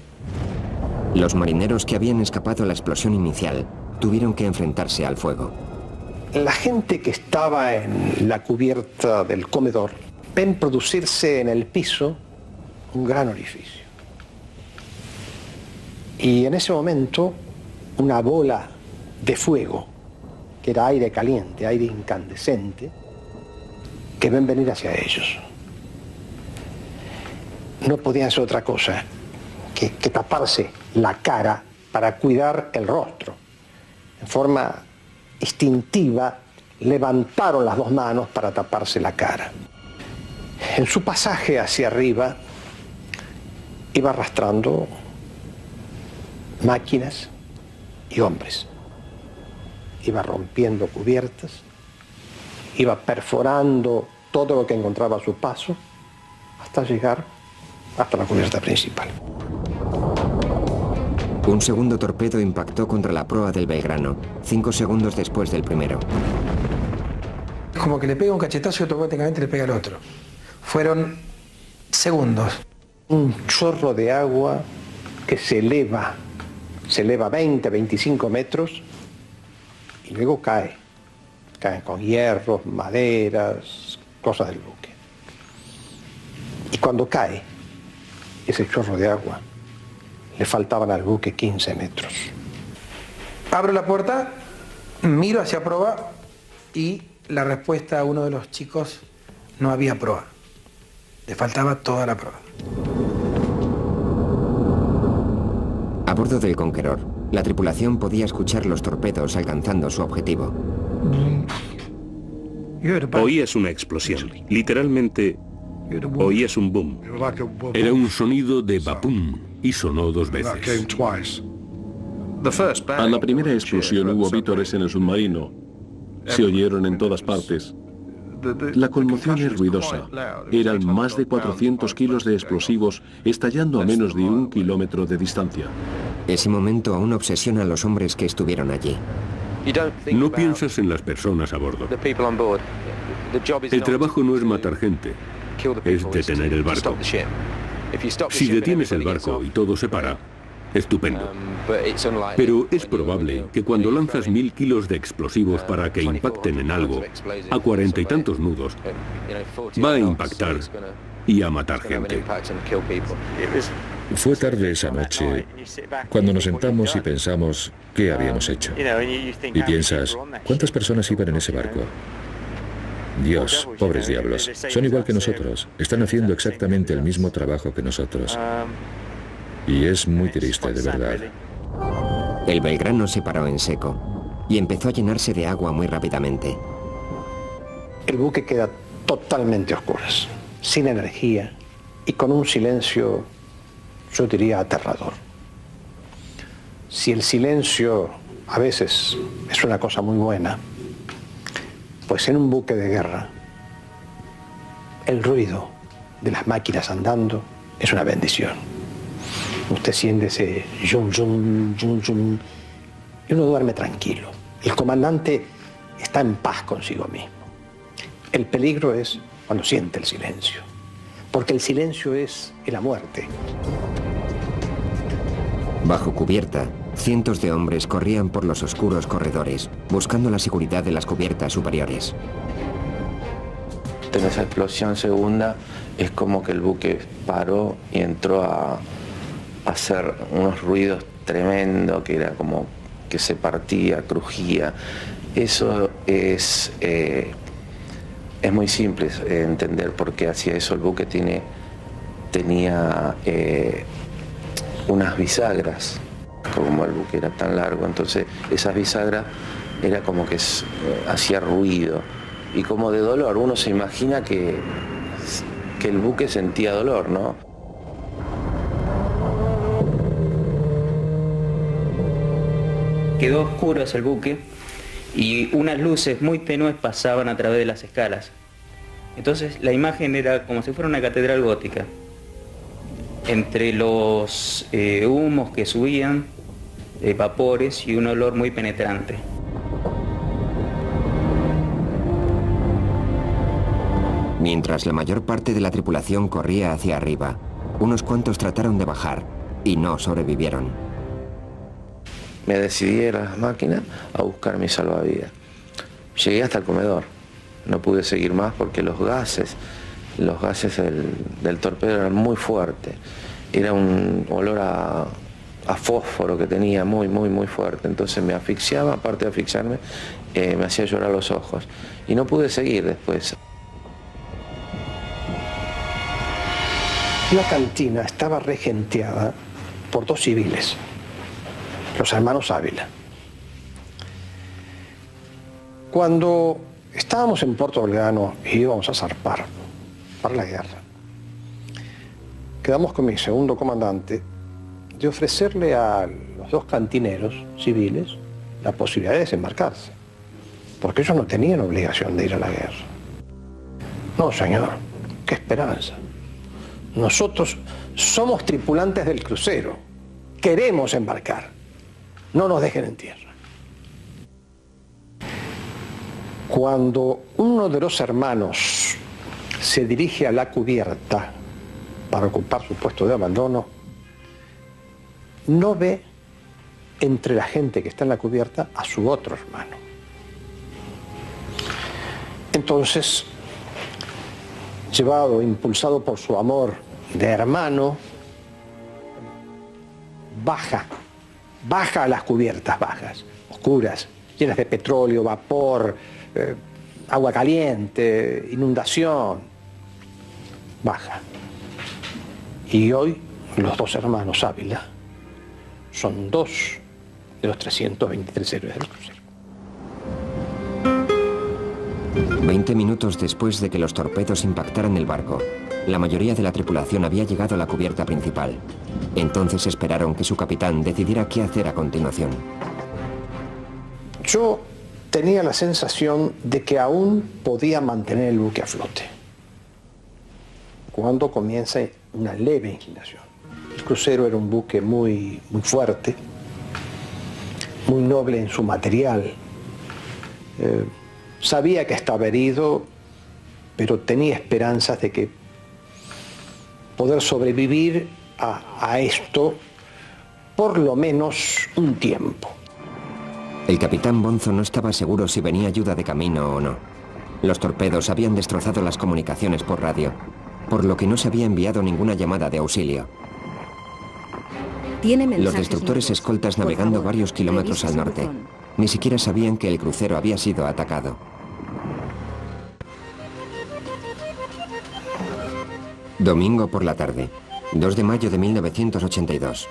Los marineros que habían escapado a la explosión inicial tuvieron que enfrentarse al fuego. La gente que estaba en la cubierta del comedor ven producirse en el piso un gran orificio. Y en ese momento, una bola de fuego, que era aire caliente, aire incandescente, que ven venir hacia ellos. No podían hacer otra cosa que taparse la cara para cuidar el rostro. En forma instintiva, levantaron las dos manos para taparse la cara. En su pasaje hacia arriba, iba arrastrando máquinas y hombres. Iba rompiendo cubiertas, iba perforando todo lo que encontraba a su paso hasta llegar hasta la cubierta principal. Un segundo torpedo impactó contra la proa del Belgrano, 5 segundos después del primero. Como que le pega un cachetazo y automáticamente le pega al otro. Fueron segundos. Un chorro de agua que se eleva 20, 25 metros y luego cae. Caen con hierros, maderas, cosas del buque. Y cuando cae ese chorro de agua, le faltaban al buque 15 metros. Abro la puerta, miro hacia proa y la respuesta a uno de los chicos: no había proa. Le faltaba toda la proa. A bordo del Conqueror, la tripulación podía escuchar los torpedos alcanzando su objetivo. Oías una explosión. Literalmente, oías un boom. Era un sonido de vapum y sonó 2 veces. A la primera explosión hubo vítores en el submarino. Se oyeron en todas partes. La conmoción es ruidosa. Eran más de 400 kilos de explosivos estallando a menos de 1 kilómetro de distancia. Ese momento aún obsesiona a los hombres que estuvieron allí. No piensas en las personas a bordo. El trabajo no es matar gente, es detener el barco. Si detienes el barco y todo se para, estupendo. Pero es probable que cuando lanzas 1000 kilos de explosivos para que impacten en algo, a 40 y tantos nudos, va a impactar y a matar gente. Fue tarde esa noche cuando nos sentamos y pensamos qué habíamos hecho. Y piensas, ¿cuántas personas iban en ese barco? Dios, pobres diablos, son igual que nosotros, están haciendo exactamente el mismo trabajo que nosotros. Y es muy triste, de verdad. El Belgrano se paró en seco y empezó a llenarse de agua muy rápidamente. El buque queda totalmente a oscuras, sin energía y con un silencio, yo diría, aterrador. Si el silencio a veces es una cosa muy buena, pues en un buque de guerra el ruido de las máquinas andando es una bendición. Usted siente ese yum, yum, yum, yum, y uno duerme tranquilo. El comandante está en paz consigo mismo. El peligro es cuando siente el silencio, porque el silencio es la muerte. Bajo cubierta, cientos de hombres corrían por los oscuros corredores, buscando la seguridad de las cubiertas superiores. En esa explosión segunda es como que el buque paró y entró a hacer unos ruidos tremendos, que era como que se partía, crujía. Eso es muy simple entender por qué hacía eso. El buque tenía unas bisagras, como el buque era tan largo, entonces esas bisagras era como que hacía ruido y como de dolor. Uno se imagina que el buque sentía dolor, ¿no? Quedó oscuro el buque y unas luces muy tenues pasaban a través de las escalas. Entonces la imagen era como si fuera una catedral gótica. Entre los humos que subían, vapores y un olor muy penetrante. Mientras la mayor parte de la tripulación corría hacia arriba, unos cuantos trataron de bajar y no sobrevivieron. Me decidí a ir a las máquinas a buscar mi salvavidas. Llegué hasta el comedor. No pude seguir más porque los gases del torpedo eran muy fuertes. Era un olor a fósforo que tenía muy fuerte. Entonces me asfixiaba, aparte de asfixiarme, me hacía llorar los ojos. Y no pude seguir después. La cantina estaba regenteada por dos civiles, los hermanos Ávila. Cuando estábamos en Puerto Belgrano y íbamos a zarpar para la guerra, quedamos con mi segundo comandante de ofrecerle a los dos cantineros civiles la posibilidad de desembarcarse, porque ellos no tenían obligación de ir a la guerra. No, señor, qué esperanza. Nosotros somos tripulantes del crucero, queremos embarcar, no nos dejen en tierra. Cuando uno de los hermanos se dirige a la cubierta para ocupar su puesto de abandono, no ve entre la gente que está en la cubierta a su otro hermano. Entonces, llevado, impulsado por su amor de hermano, baja a las cubiertas bajas, oscuras, llenas de petróleo, vapor, agua caliente, inundación. Baja. Y hoy los dos hermanos Ávila son dos de los 323 héroes del crucero. 20 minutos después de que los torpedos impactaran el barco, la mayoría de la tripulación había llegado a la cubierta principal. Entonces esperaron que su capitán decidiera qué hacer a continuación. Yo tenía la sensación de que aún podía mantener el buque a flote cuando comienza una leve inclinación. El crucero era un buque muy fuerte, muy noble en su material. Sabía que estaba herido, pero tenía esperanzas de que poder sobrevivir a esto por lo menos un tiempo. El capitán Bonzo no estaba seguro si venía ayuda de camino o no. Los torpedos habían destrozado las comunicaciones por radio, por lo que no se había enviado ninguna llamada de auxilio. Los destructores escoltas navegando varios kilómetros al norte. Ni siquiera sabían que el crucero había sido atacado. Domingo por la tarde, 2 de mayo de 1982.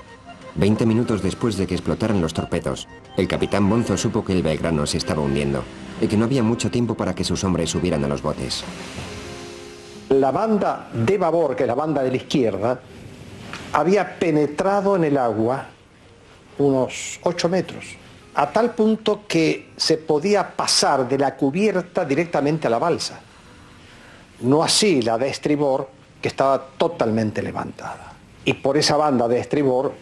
20 minutos después de que explotaran los torpedos, el capitán Bonzo supo que el Belgrano se estaba hundiendo y que no había mucho tiempo para que sus hombres subieran a los botes. La banda de babor, que es la banda de la izquierda, había penetrado en el agua unos 8 metros, a tal punto que se podía pasar de la cubierta directamente a la balsa. No así la de estribor, que estaba totalmente levantada. Y por esa banda de estribor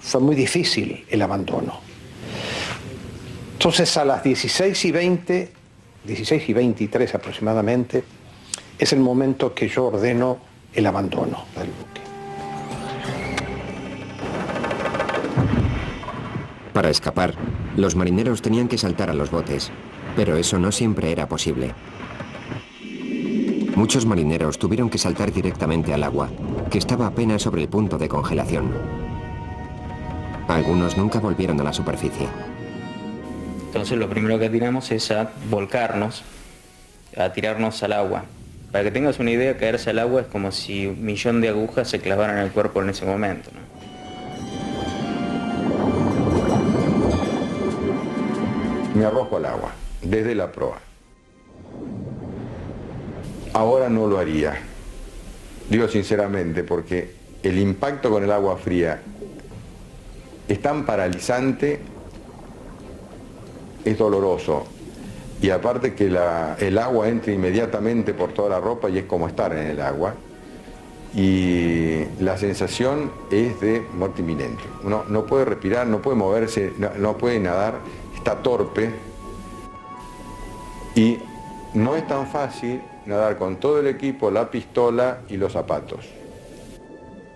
fue muy difícil el abandono. Entonces a las 16:20, 16:23 aproximadamente, es el momento que yo ordeno el abandono del buque. Para escapar, los marineros tenían que saltar a los botes, pero eso no siempre era posible. Muchos marineros tuvieron que saltar directamente al agua, que estaba apenas sobre el punto de congelación. Algunos nunca volvieron a la superficie. Entonces lo primero que tiramos es a volcarnos, a tirarnos al agua. Para que tengas una idea, caerse al agua es como si 1.000.000 de agujas se clavaran en el cuerpo en ese momento, ¿no? Me arrojo al agua, desde la proa. Ahora no lo haría, digo sinceramente, porque el impacto con el agua fría es tan paralizante, es doloroso, y aparte que el agua entra inmediatamente por toda la ropa y es como estar en el agua, y la sensación es de muerte inminente. Uno no puede respirar, no puede moverse, no puede nadar, está torpe, y no es tan fácil nadar con todo el equipo, la pistola y los zapatos.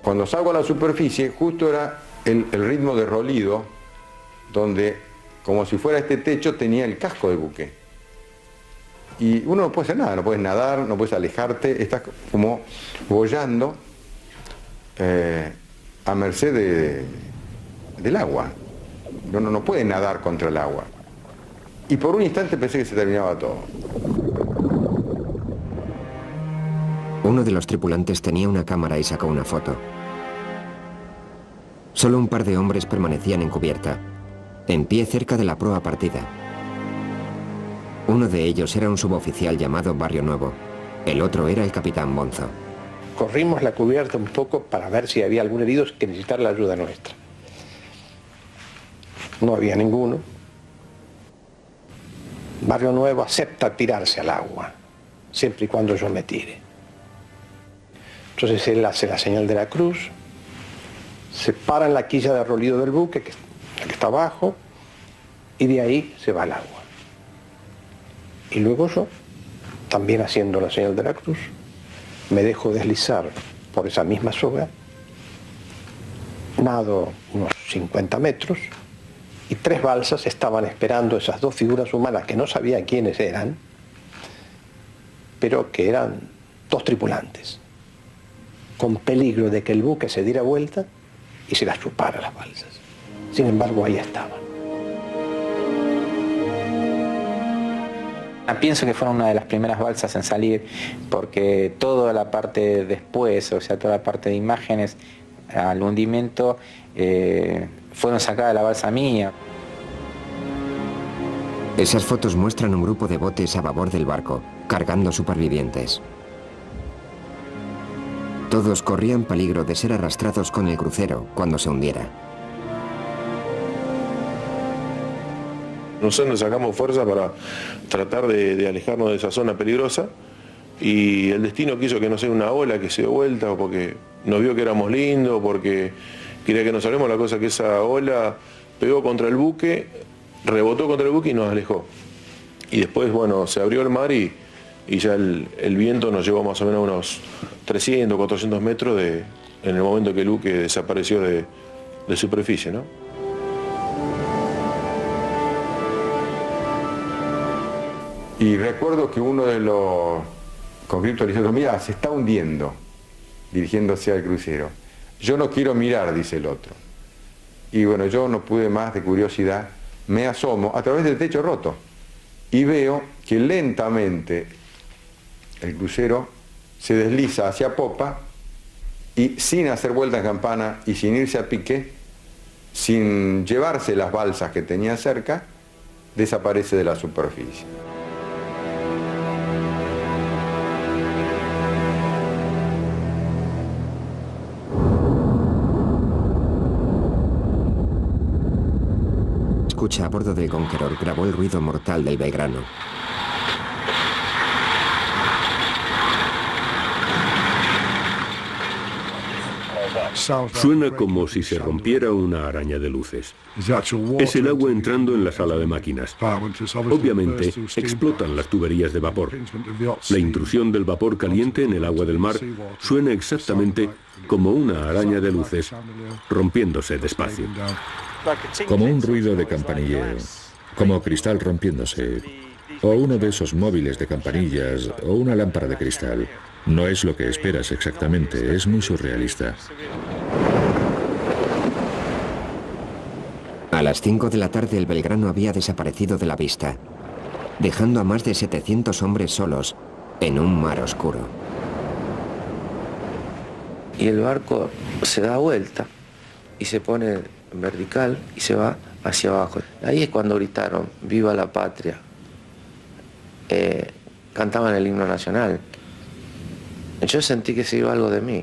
Cuando salgo a la superficie, justo era el ritmo de rolido, donde, como si fuera este techo, tenía el casco del buque. Y uno no puede hacer nada, no puedes nadar, no puedes alejarte, estás como boyando a merced del agua. Uno no puede nadar contra el agua. Y por un instante pensé que se terminaba todo. Uno de los tripulantes tenía una cámara y sacó una foto. Solo un par de hombres permanecían en cubierta, en pie cerca de la proa partida. Uno de ellos era un suboficial llamado Barrio Nuevo. El otro era el capitán Bonzo. Corrimos la cubierta un poco para ver si había algún herido que necesitara la ayuda nuestra. No había ninguno. Barrio Nuevo acepta tirarse al agua, siempre y cuando yo me tire. Entonces él hace la señal de la cruz, se para en la quilla de rolido del buque, que está abajo, y de ahí se va al agua. Y luego yo, también haciendo la señal de la cruz, me dejo deslizar por esa misma soga, nado unos 50 metros, y 3 balsas estaban esperando esas 2 figuras humanas que no sabía quiénes eran, pero que eran 2 tripulantes, con peligro de que el buque se diera vuelta y se las chupara las balsas. Sin embargo, ahí estaban. Pienso que fueron una de las primeras balsas en salir, porque toda la parte después, o sea, toda la parte de imágenes al hundimiento, fueron sacadas de la balsa mía. Esas fotos muestran un grupo de botes a babor del barco, cargando supervivientes. Todos corrían peligro de ser arrastrados con el crucero cuando se hundiera. Nosotros nos sacamos fuerza para tratar de alejarnos de esa zona peligrosa, y el destino quiso que no sea una ola que se dio vuelta, o porque nos vio que éramos lindos, porque quería que nos salvemos. La cosa que esa ola pegó contra el buque, rebotó contra el buque y nos alejó. Y después, bueno, se abrió el mar y ya el viento nos llevó más o menos a unos 300, 400 metros en el momento que el buque desapareció de superficie, ¿no? Y recuerdo que uno de los conscriptos le dijo: mira, se está hundiendo, dirigiéndose al crucero. Yo no quiero mirar, dice el otro. Y bueno, yo no pude más de curiosidad, me asomo a través del techo roto y veo que lentamente el crucero se desliza hacia popa y sin hacer vuelta en campana y sin irse a pique, sin llevarse las balsas que tenía cerca, desaparece de la superficie. Escucha a bordo del Conqueror grabó el ruido mortal del Belgrano. Suena como si se rompiera una araña de luces. Es el agua entrando en la sala de máquinas. Obviamente, explotan las tuberías de vapor. La intrusión del vapor caliente en el agua del mar suena exactamente como una araña de luces rompiéndose despacio. Como un ruido de campanilleo, como cristal rompiéndose, o uno de esos móviles de campanillas, o una lámpara de cristal. No es lo que esperas exactamente, es muy surrealista. A las 5 de la tarde el Belgrano había desaparecido de la vista, dejando a más de 700 hombres solos en un mar oscuro. Y el barco se da vuelta y se pone en vertical y se va hacia abajo. Ahí es cuando gritaron, ¡viva la patria! Cantaban el himno nacional. Yo sentí que se iba algo de mí.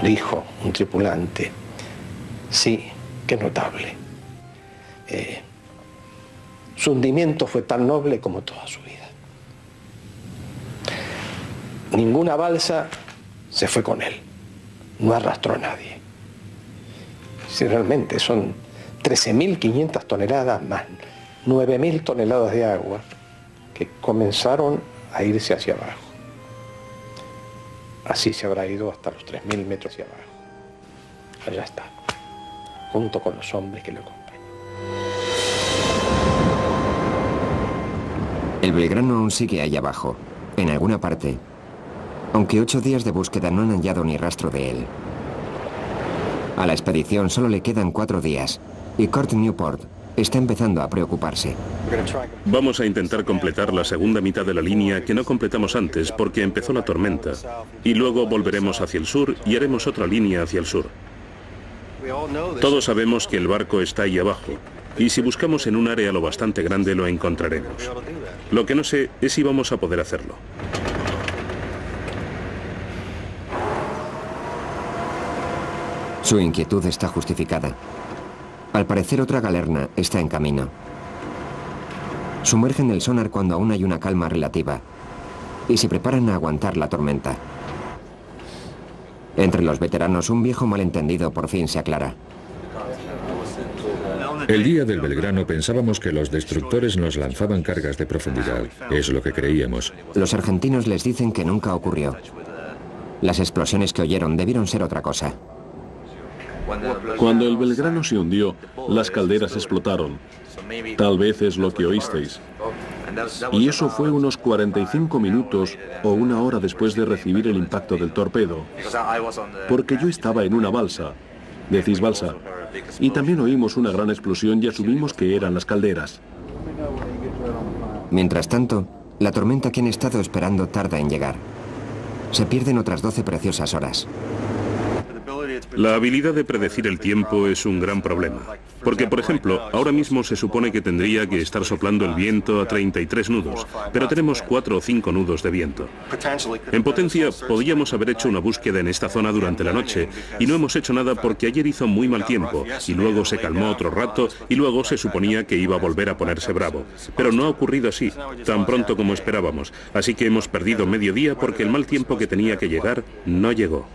Dijo un tripulante, sí, qué notable. Su hundimiento fue tan noble como toda su vida. Ninguna balsa se fue con él. No arrastró a nadie. Si realmente son 13.500 toneladas más 9.000 toneladas de agua que comenzaron a irse hacia abajo. Así se habrá ido hasta los 3.000 metros hacia abajo. Allá está, junto con los hombres que lo acompañan. El Belgrano aún sigue ahí abajo, en alguna parte, aunque 8 días de búsqueda no han hallado ni rastro de él. A la expedición solo le quedan 4 días, y Kurt Newport está empezando a preocuparse. Vamos a intentar completar la segunda mitad de la línea que no completamos antes porque empezó la tormenta, y luego volveremos hacia el sur y haremos otra línea hacia el sur. Todos sabemos que el barco está ahí abajo, y si buscamos en un área lo bastante grande lo encontraremos. Lo que no sé es si vamos a poder hacerlo. Su inquietud está justificada. Al parecer otra galerna está en camino. Sumergen el sonar cuando aún hay una calma relativa y se preparan a aguantar la tormenta. Entre los veteranos un viejo malentendido por fin se aclara. El día del Belgrano pensábamos que los destructores nos lanzaban cargas de profundidad. Es lo que creíamos. Los argentinos les dicen que nunca ocurrió. Las explosiones que oyeron debieron ser otra cosa. Cuando el Belgrano se hundió, las calderas explotaron. Tal vez es lo que oísteis. Y eso fue unos 45 minutos o 1 hora después de recibir el impacto del torpedo. Porque yo estaba en una balsa. Decís balsa. Y también oímos una gran explosión y asumimos que eran las calderas. Mientras tanto, la tormenta que han estado esperando tarda en llegar. Se pierden otras 12 preciosas horas. La habilidad de predecir el tiempo es un gran problema. Porque, por ejemplo, ahora mismo se supone que tendría que estar soplando el viento a 33 nudos, pero tenemos 4 o 5 nudos de viento. En potencia, podíamos haber hecho una búsqueda en esta zona durante la noche, y no hemos hecho nada porque ayer hizo muy mal tiempo, y luego se calmó otro rato, y luego se suponía que iba a volver a ponerse bravo. Pero no ha ocurrido así, tan pronto como esperábamos, así que hemos perdido medio día porque el mal tiempo que tenía que llegar no llegó.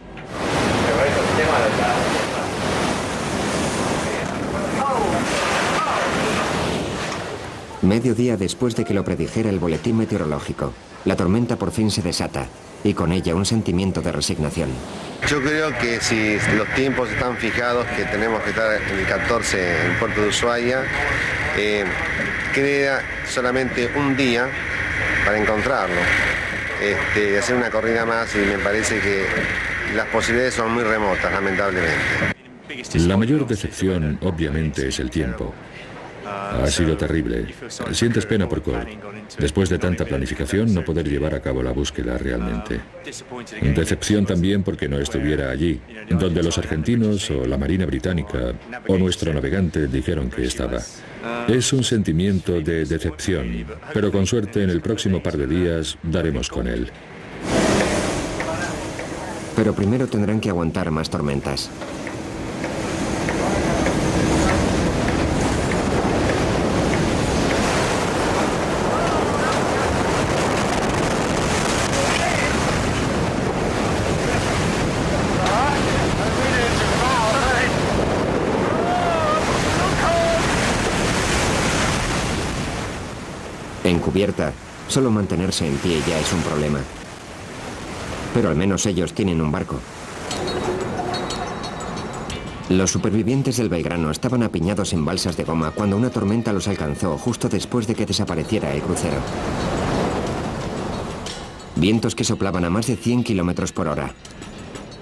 Medio día después de que lo predijera el boletín meteorológico, la tormenta por fin se desata, y con ella un sentimiento de resignación. Yo creo que si los tiempos están fijados, que tenemos que estar el 14 en Puerto de Ushuaia, queda solamente un día para encontrarlo, hacer una corrida más, y me parece que las posibilidades son muy remotas, lamentablemente. La mayor decepción, obviamente, es el tiempo. Ha sido terrible. Sientes pena por Kurt. Después de tanta planificación, no poder llevar a cabo la búsqueda realmente. Decepción también porque no estuviera allí, donde los argentinos o la Marina Británica o nuestro navegante dijeron que estaba. Es un sentimiento de decepción, pero con suerte en el próximo par de días daremos con él. Pero primero tendrán que aguantar más tormentas. En cubierta, solo mantenerse en pie ya es un problema. Pero al menos ellos tienen un barco. Los supervivientes del Belgrano estaban apiñados en balsas de goma cuando una tormenta los alcanzó justo después de que desapareciera el crucero. Vientos que soplaban a más de 100 kilómetros por hora.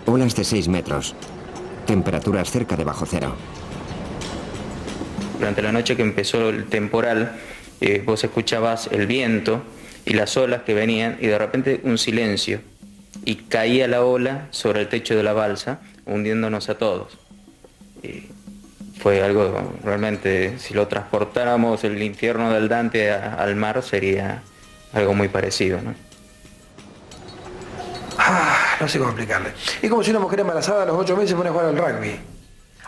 Olas de 6 metros. Temperaturas cerca de bajo cero. Durante la noche que empezó el temporal, vos escuchabas el viento y las olas que venían y de repente un silencio. Y caía la ola sobre el techo de la balsa, hundiéndonos a todos. Y fue algo realmente, si lo transportáramos el infierno del Dante al mar, sería algo muy parecido, ¿no? No sé cómo explicarle. Es como si una mujer embarazada a los 8 meses se pone a jugar al rugby.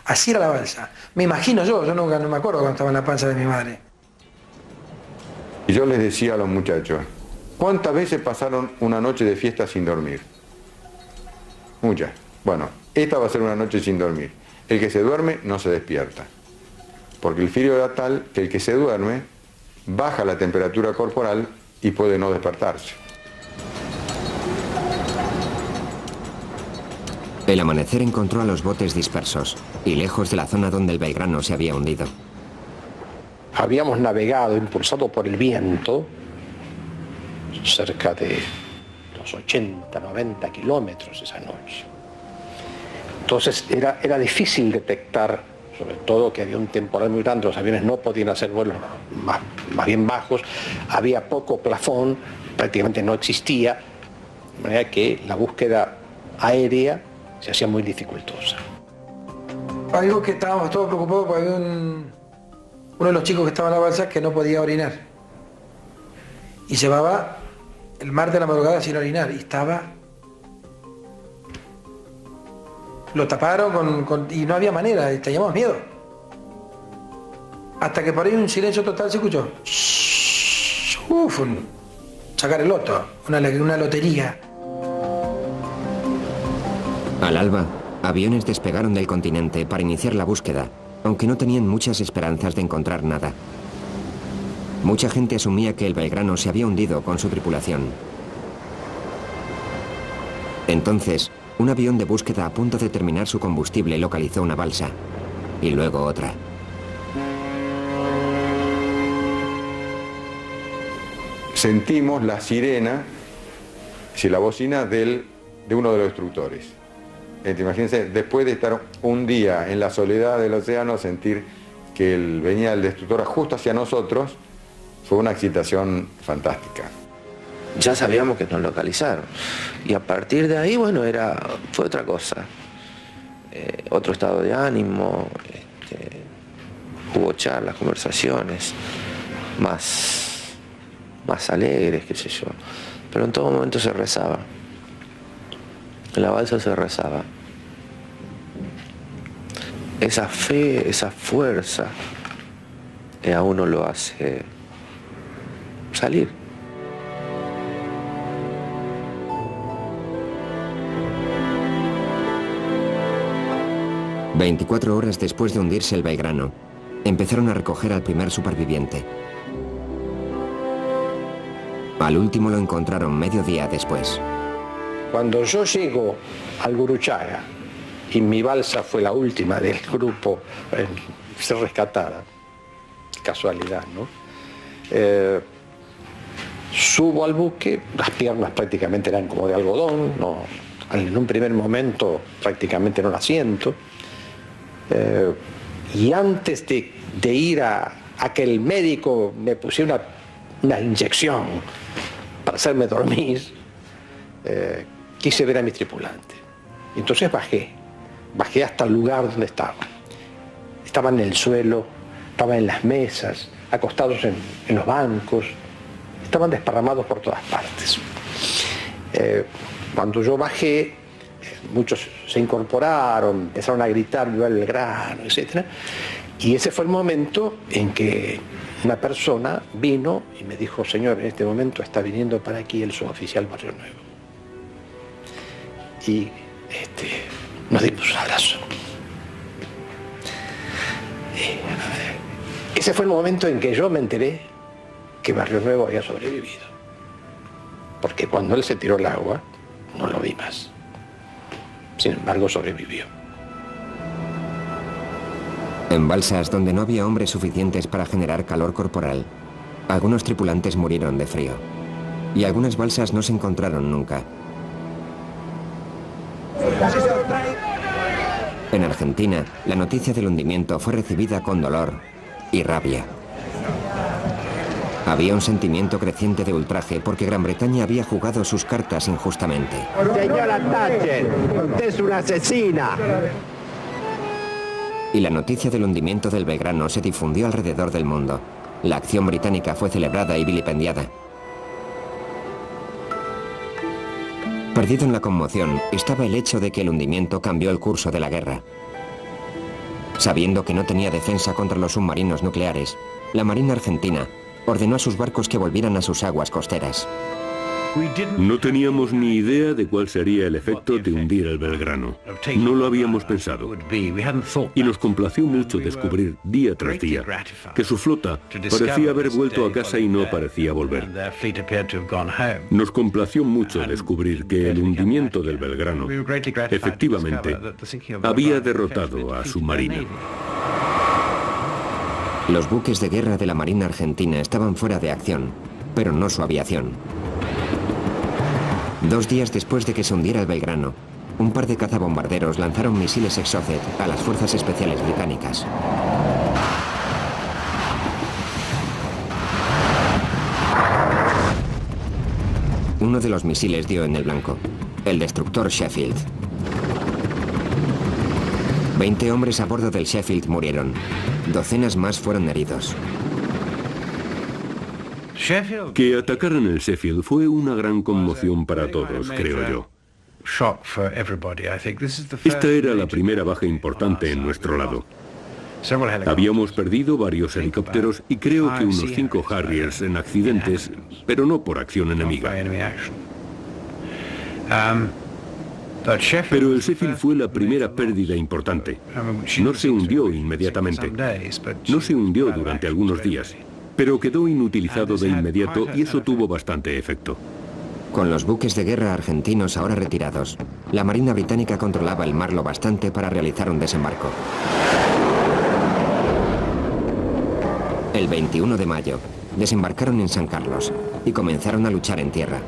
Así era la balsa. Me imagino yo nunca no me acuerdo cuando estaba en la panza de mi madre. Y yo les decía a los muchachos, ¿cuántas veces pasaron una noche de fiesta sin dormir? Muchas. Bueno, esta va a ser una noche sin dormir. El que se duerme no se despierta. Porque el frío era tal que el que se duerme baja la temperatura corporal y puede no despertarse. El amanecer encontró a los botes dispersos y lejos de la zona donde el Belgrano se había hundido. Habíamos navegado, impulsado por el viento, cerca de los 80, 90 kilómetros esa noche. Entonces era difícil detectar, sobre todo que había un temporal muy grande, los aviones no podían hacer vuelos más bien bajos, había poco plafón, prácticamente no existía, de manera que la búsqueda aérea se hacía muy dificultosa. Algo que estábamos todos preocupados porque había uno de los chicos que estaba en la balsa que no podía orinar. Y llevaba el martes de la madrugada sin orinar y estaba... Lo taparon y no había manera, teníamos miedo. Hasta que por ahí un silencio total se escuchó. Sacar el loto, una lotería. Al alba, aviones despegaron del continente para iniciar la búsqueda, aunque no tenían muchas esperanzas de encontrar nada. Mucha gente asumía que el Belgrano se había hundido con su tripulación. Entonces, un avión de búsqueda a punto de terminar su combustible localizó una balsa, y luego otra. Sentimos la sirena, la bocina de uno de los destructores. Imagínense, después de estar un día en la soledad del océano, sentir que venía el destructor justo hacia nosotros, fue una excitación fantástica. Ya sabíamos que nos localizaron. Y a partir de ahí, bueno, fue otra cosa. Otro estado de ánimo, hubo charlas, conversaciones, más alegres, qué sé yo. Pero en todo momento se rezaba. En la balsa se rezaba. Esa fe, esa fuerza, a uno lo hace salir. ...24 horas después de hundirse el Belgrano... empezaron a recoger al primer superviviente. Al último lo encontraron mediodía después. Cuando yo llego al Gurruchaga, y mi balsa fue la última del grupo en ser rescatada, casualidad, ¿no? Subo al buque, las piernas prácticamente eran como de algodón, en un primer momento prácticamente no las siento, Y antes de ir a que el médico me pusiera una inyección para hacerme dormir, quise ver a mi tripulante. Entonces bajé hasta el lugar donde estaba. Estaban en el suelo, estaban en las mesas, acostados en los bancos, estaban desparramados por todas partes. Cuando yo bajé, muchos se incorporaron, empezaron a gritar "Viva el Belgrano", etc. Y ese fue el momento en que una persona vino y me dijo: "Señor, en este momento está viniendo para aquí el suboficial Barrio Nuevo". Y nos dimos un abrazo. Ese fue el momento en que yo me enteré que Barrio Nuevo había sobrevivido. Porque cuando él se tiró al agua, no lo vi más. Sin embargo, sobrevivió. En balsas donde no había hombres suficientes para generar calor corporal, algunos tripulantes murieron de frío. Y algunas balsas no se encontraron nunca. En Argentina, la noticia del hundimiento fue recibida con dolor y rabia. Había un sentimiento creciente de ultraje porque Gran Bretaña había jugado sus cartas injustamente. Señora Thatcher, usted es una asesina. Y la noticia del hundimiento del Belgrano se difundió alrededor del mundo. La acción británica fue celebrada y vilipendiada. Perdido en la conmoción estaba el hecho de que el hundimiento cambió el curso de la guerra. Sabiendo que no tenía defensa contra los submarinos nucleares, la Marina Argentina ordenó a sus barcos que volvieran a sus aguas costeras. No teníamos ni idea de cuál sería el efecto de hundir el Belgrano. No lo habíamos pensado. Y nos complació mucho descubrir, día tras día, que su flota parecía haber vuelto a casa y no parecía volver. Nos complació mucho descubrir que el hundimiento del Belgrano, efectivamente, había derrotado a su marina. Los buques de guerra de la Marina Argentina estaban fuera de acción, pero no su aviación. 2 días después de que se hundiera el Belgrano, un par de cazabombarderos lanzaron misiles Exocet a las fuerzas especiales británicas. Uno de los misiles dio en el blanco, el destructor Sheffield. 20 hombres a bordo del Sheffield murieron. Docenas más fueron heridos. Que atacaran el Sheffield fue una gran conmoción para todos, creo yo. Esta era la primera baja importante en nuestro lado. Habíamos perdido varios helicópteros y creo que unos 5 Harriers en accidentes, pero no por acción enemiga. Pero el Sheffield fue la primera pérdida importante. No se hundió inmediatamente. No se hundió durante algunos días, pero quedó inutilizado de inmediato y eso tuvo bastante efecto. Con los buques de guerra argentinos ahora retirados, la Marina británica controlaba el mar lo bastante para realizar un desembarco. El 21 de mayo, desembarcaron en San Carlos y comenzaron a luchar en tierra.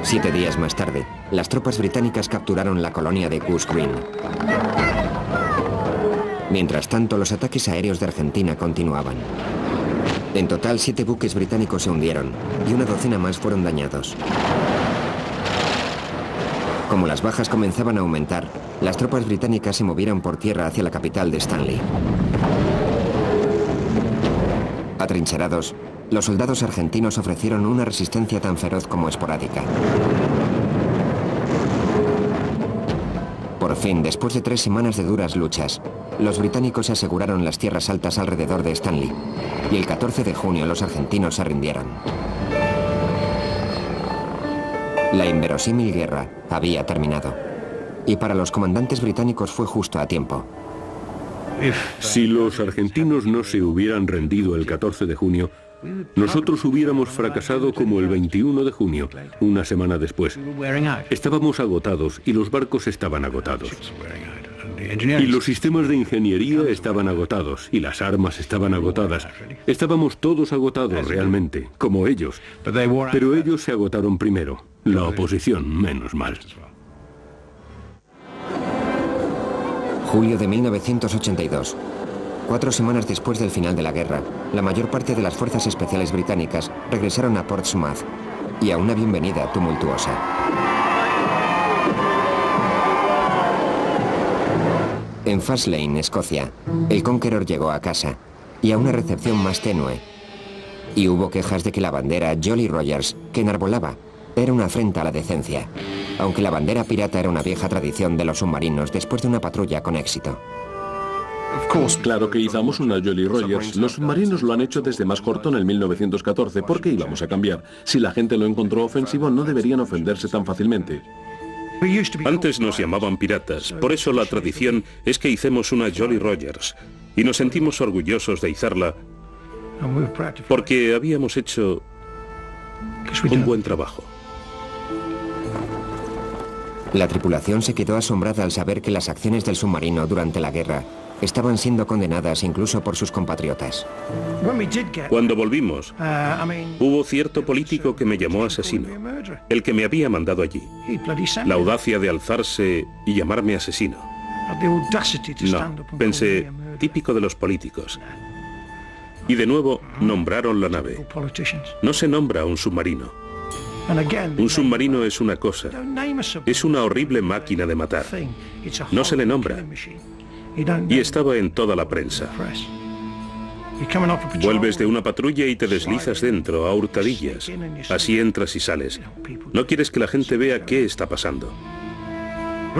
7 días más tarde, las tropas británicas capturaron la colonia de Goose Green. Mientras tanto, los ataques aéreos de Argentina continuaban. En total, 7 buques británicos se hundieron y una docena más fueron dañados. Como las bajas comenzaban a aumentar, las tropas británicas se movieron por tierra hacia la capital de Stanley. Atrincherados, los soldados argentinos ofrecieron una resistencia tan feroz como esporádica. Por fin, después de 3 semanas de duras luchas, los británicos aseguraron las tierras altas alrededor de Stanley, y el 14 de junio los argentinos se rindieron. La inverosímil guerra había terminado, y para los comandantes británicos fue justo a tiempo. Si los argentinos no se hubieran rendido el 14 de junio, nosotros hubiéramos fracasado como el 21 de junio, una semana después. Estábamos agotados y los barcos estaban agotados. Y los sistemas de ingeniería estaban agotados y las armas estaban agotadas. Estábamos todos agotados realmente, como ellos. Pero ellos se agotaron primero. La oposición, menos mal. Julio de 1982. 4 semanas después del final de la guerra, la mayor parte de las fuerzas especiales británicas regresaron a Portsmouth y a una bienvenida tumultuosa. En Faslane, Escocia, el Conqueror llegó a casa y a una recepción más tenue. Y hubo quejas de que la bandera Jolly Rogers, que enarbolaba, era una afrenta a la decencia, aunque la bandera pirata era una vieja tradición de los submarinos después de una patrulla con éxito. Claro que izamos una Jolly Rogers. Los submarinos lo han hecho desde más corto en el 1914. ¿Por qué íbamos a cambiar? Si la gente lo encontró ofensivo, no deberían ofenderse tan fácilmente. Antes nos llamaban piratas, por eso la tradición es que hicemos una Jolly Rogers. Y nos sentimos orgullosos de izarla porque habíamos hecho un buen trabajo. La tripulación se quedó asombrada al saber que las acciones del submarino durante la guerra estaban siendo condenadas incluso por sus compatriotas. Cuando volvimos, hubo cierto político que me llamó asesino, el que me había mandado allí. La audacia de alzarse y llamarme asesino. No, pensé, típico de los políticos. Y de nuevo nombraron la nave. No se nombra un submarino. Un submarino es una cosa, es una horrible máquina de matar. No se le nombra. Y estaba en toda la prensa. Vuelves de una patrulla y te deslizas dentro, a hurtadillas. Así entras y sales. No quieres que la gente vea qué está pasando.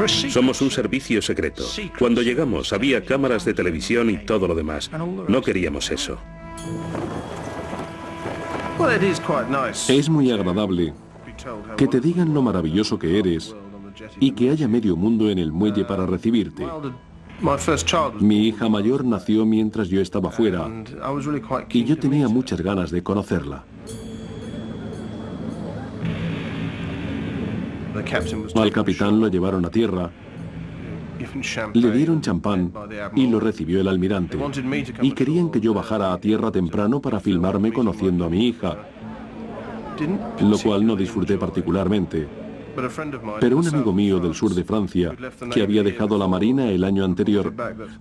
Somos un servicio secreto. Cuando llegamos había cámaras de televisión y todo lo demás. No queríamos eso. Es muy agradable que te digan lo maravilloso que eres y que haya medio mundo en el muelle para recibirte. Mi hija mayor nació mientras yo estaba fuera y yo tenía muchas ganas de conocerla. Al capitán lo llevaron a tierra, le dieron champán y lo recibió el almirante. Y querían que yo bajara a tierra temprano para filmarme conociendo a mi hija, lo cual no disfruté particularmente. Pero un amigo mío del sur de Francia, que había dejado la marina el año anterior,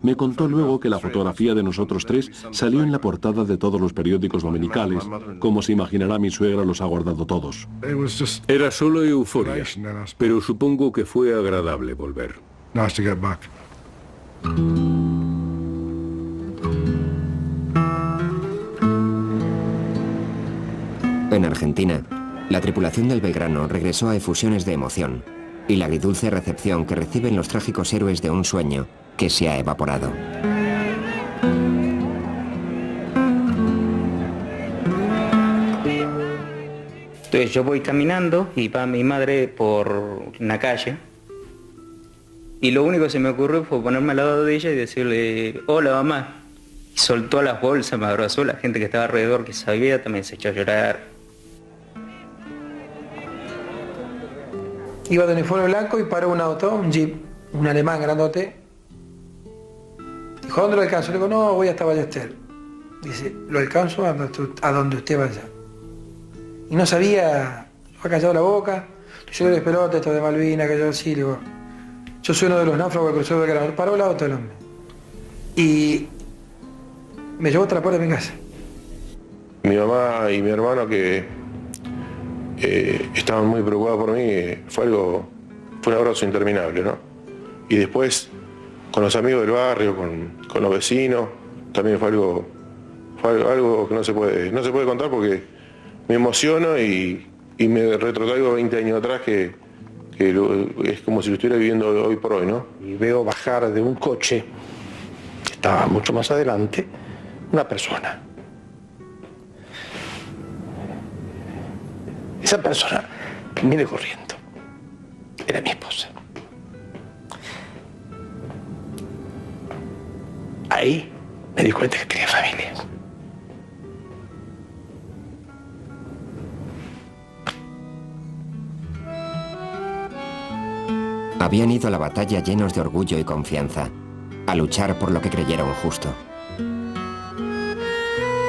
me contó luego que la fotografía de nosotros tres salió en la portada de todos los periódicos dominicales. Como se imaginará, mi suegra los ha guardado todos. Era solo euforia, pero supongo que fue agradable volver. En Argentina, la tripulación del Belgrano regresó a efusiones de emoción y la agridulce recepción que reciben los trágicos héroes de un sueño que se ha evaporado. Entonces yo voy caminando y va mi madre por una calle y lo único que se me ocurrió fue ponerme al lado de ella y decirle, hola mamá. Y soltó las bolsas, me abrazó, la gente que estaba alrededor que sabía también se echó a llorar. Iba de uniforme blanco y paró un auto, un jeep, un alemán grandote. Dijo, ¿dónde lo alcanzo? Le digo, no, voy hasta Ballester. Dice, lo alcanzo a donde usted vaya. Y no sabía, ha callado la boca. Yo les pelota, esto de Malvinas, que yo sí, le digo, yo soy uno de los náufragos del crucero del Belgrano. Paró el auto el hombre. Y me llevó hasta la puerta de mi casa. Mi mamá y mi hermano que estaban muy preocupados por mí, fue un abrazo interminable, ¿no? Y después, con los amigos del barrio, con los vecinos, también fue algo que no se puede contar porque me emociono y me retrotraigo 20 años atrás que es como si lo estuviera viviendo hoy por hoy, ¿no? Y veo bajar de un coche, que estaba mucho más adelante, una persona. Esa persona viene corriendo. Era mi esposa. Ahí me di cuenta que tenía familia. Habían ido a la batalla llenos de orgullo y confianza, a luchar por lo que creyeron justo.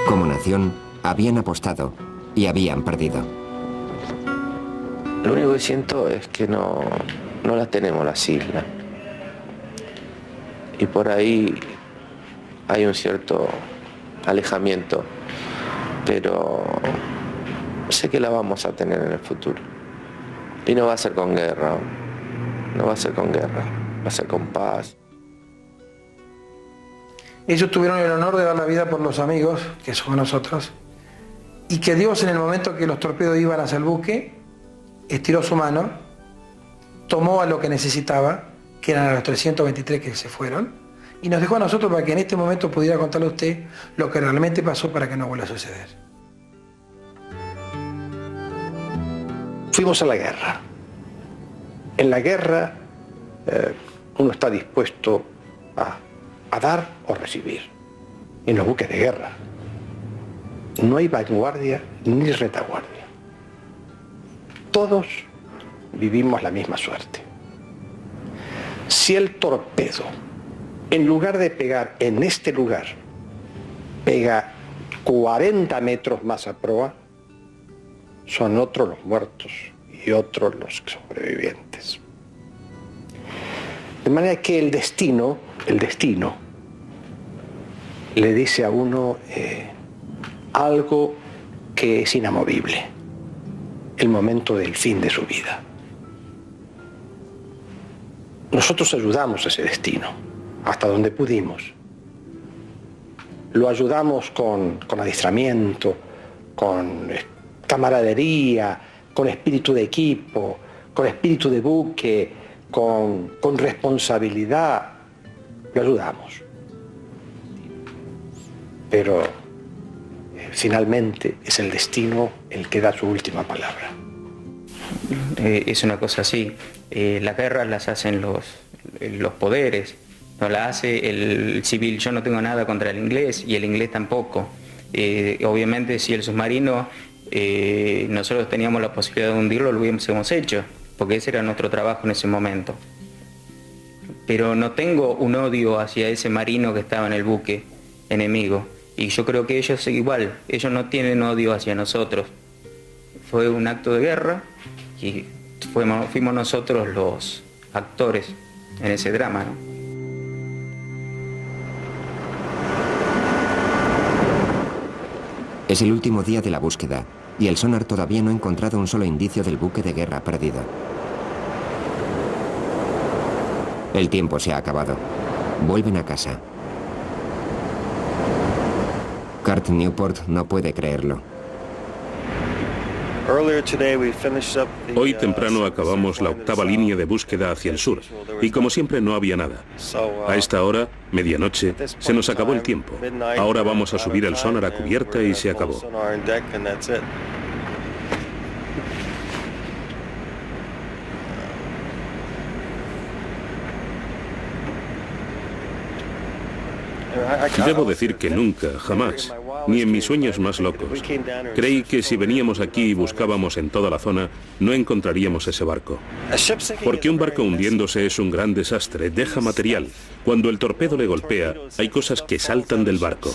Como nación, habían apostado y habían perdido. Lo único que siento es que no las tenemos las islas. y por ahí hay un cierto alejamiento, pero sé que la vamos a tener en el futuro. Y no va a ser con guerra, no va a ser con guerra, va a ser con paz. Ellos tuvieron el honor de dar la vida por los amigos, que somos nosotros, y que Dios, en el momento que los torpedos iban hacia el buque, estiró su mano, tomó a lo que necesitaba, que eran a los 323 que se fueron, y nos dejó a nosotros para que en este momento pudiera contarle a usted lo que realmente pasó para que no vuelva a suceder. Fuimos a la guerra. En la guerra uno está dispuesto a dar o recibir. En los buques de guerra no hay vanguardia ni retaguardia. Todos vivimos la misma suerte. Si el torpedo, en lugar de pegar en este lugar, pega 40 metros más a proa, son otros los muertos y otros los sobrevivientes. De manera que el destino le dice a uno algo que es inamovible, el momento del fin de su vida. Nosotros ayudamos a ese destino, hasta donde pudimos. Lo ayudamos con adiestramiento, con camaradería, con espíritu de equipo, con espíritu de buque, con responsabilidad. Lo ayudamos. Pero finalmente es el destino el que da su última palabra. Es una cosa así. Las guerras las hacen los poderes, no la hace el civil. Yo no tengo nada contra el inglés y el inglés tampoco. Obviamente si el submarino nosotros teníamos la posibilidad de hundirlo, lo hubiésemos hecho, porque ese era nuestro trabajo en ese momento. Pero no tengo un odio hacia ese marino que estaba en el buque enemigo. Y yo creo que ellos igual, ellos no tienen odio hacia nosotros. Fue un acto de guerra y fuimos nosotros los actores en ese drama, ¿no? Es el último día de la búsqueda y el sonar todavía no ha encontrado un solo indicio del buque de guerra perdido. El tiempo se ha acabado. Vuelven a casa. Kurt Newport no puede creerlo. Hoy temprano acabamos la 8ª línea de búsqueda hacia el sur y como siempre no había nada. A esta hora, medianoche, se nos acabó el tiempo. Ahora vamos a subir el sonar a cubierta y se acabó. Debo decir que nunca, jamás, ni en mis sueños más locos, creí que si veníamos aquí y buscábamos en toda la zona, no encontraríamos ese barco. Porque un barco hundiéndose es un gran desastre, deja material. Cuando el torpedo le golpea, hay cosas que saltan del barco.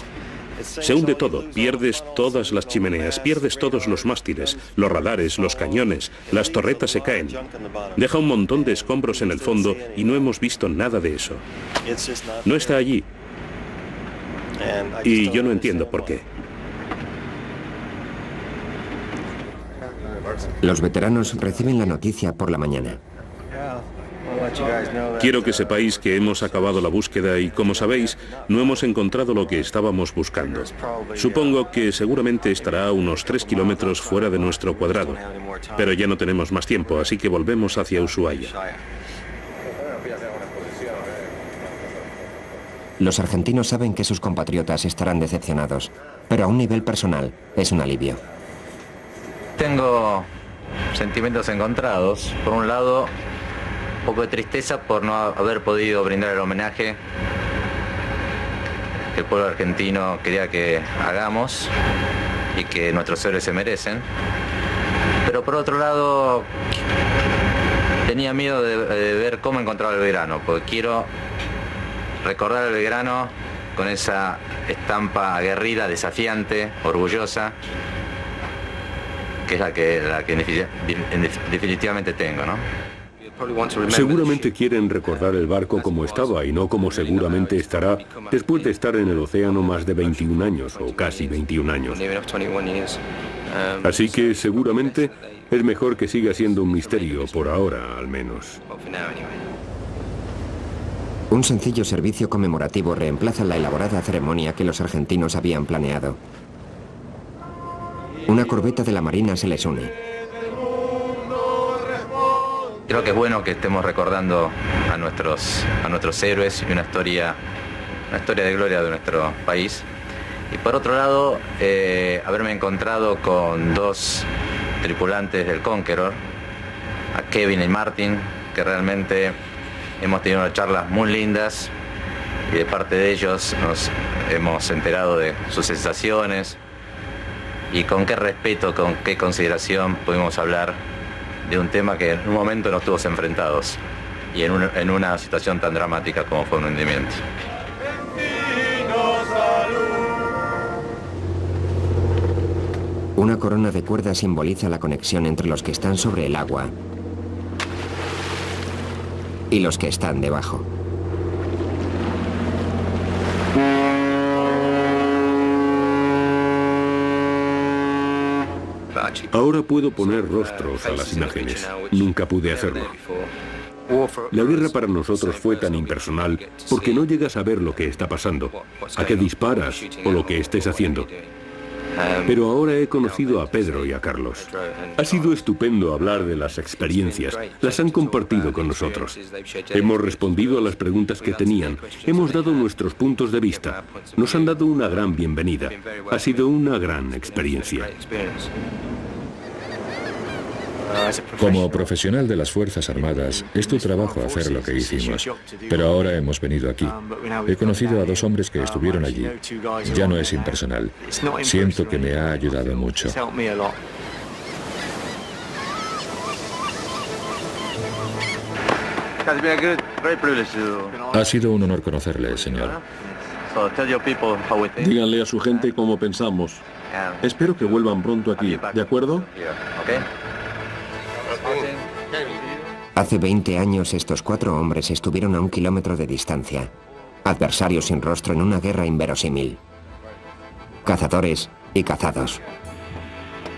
Se hunde todo, pierdes todas las chimeneas, pierdes todos los mástiles, los radares, los cañones, las torretas se caen. Deja un montón de escombros en el fondo y no hemos visto nada de eso. No está allí. Y yo no entiendo por qué. Los veteranos reciben la noticia por la mañana. Quiero que sepáis que hemos acabado la búsqueda y, como sabéis, no hemos encontrado lo que estábamos buscando. Supongo que seguramente estará a unos 3 kilómetros fuera de nuestro cuadrado. Pero ya no tenemos más tiempo, así que volvemos hacia Ushuaia. Los argentinos saben que sus compatriotas estarán decepcionados, pero a un nivel personal es un alivio. Tengo sentimientos encontrados. Por un lado, un poco de tristeza por no haber podido brindar el homenaje que el pueblo argentino quería que hagamos y que nuestros héroes se merecen. Pero por otro lado, tenía miedo de ver cómo encontrar el Belgrano, porque quiero recordar el Belgrano con esa estampa aguerrida, desafiante, orgullosa, que es la que definitivamente tengo, ¿no? Seguramente quieren recordar el barco como estaba y no como seguramente estará después de estar en el océano más de 21 años o casi 21 años. Así que seguramente es mejor que siga siendo un misterio, por ahora al menos. Un sencillo servicio conmemorativo reemplaza la elaborada ceremonia que los argentinos habían planeado. Una corbeta de la Marina se les une. Creo que es bueno que estemos recordando a nuestros héroes y una historia de gloria de nuestro país. Y por otro lado, haberme encontrado con dos tripulantes del Conqueror, a Kevin y Martin, que realmente hemos tenido unas charlas muy lindas y de parte de ellos nos hemos enterado de sus sensaciones y con qué respeto, con qué consideración pudimos hablar de un tema que en un momento nos tuvo enfrentados y en una situación tan dramática como fue un hundimiento. Una corona de cuerda simboliza la conexión entre los que están sobre el agua y los que están debajo. Ahora puedo poner rostros a las imágenes. Nunca pude hacerlo. La guerra para nosotros fue tan impersonal porque no llegas a ver lo que está pasando, a qué disparas o lo que estés haciendo. Pero ahora he conocido a Pedro y a Carlos. Ha sido estupendo hablar de las experiencias. Las han compartido con nosotros. Hemos respondido a las preguntas que tenían. Hemos dado nuestros puntos de vista. Nos han dado una gran bienvenida. Ha sido una gran experiencia. Como profesional de las Fuerzas Armadas, es tu trabajo hacer lo que hicimos. Pero ahora hemos venido aquí. He conocido a dos hombres que estuvieron allí. Ya no es impersonal. Siento que me ha ayudado mucho. Ha sido un honor conocerle, señor. Díganle a su gente cómo pensamos. Espero que vuelvan pronto aquí, ¿de acuerdo? Hace 20 años estos 4 hombres estuvieron a 1 kilómetro de distancia, adversarios sin rostro en una guerra inverosímil. Cazadores y cazados.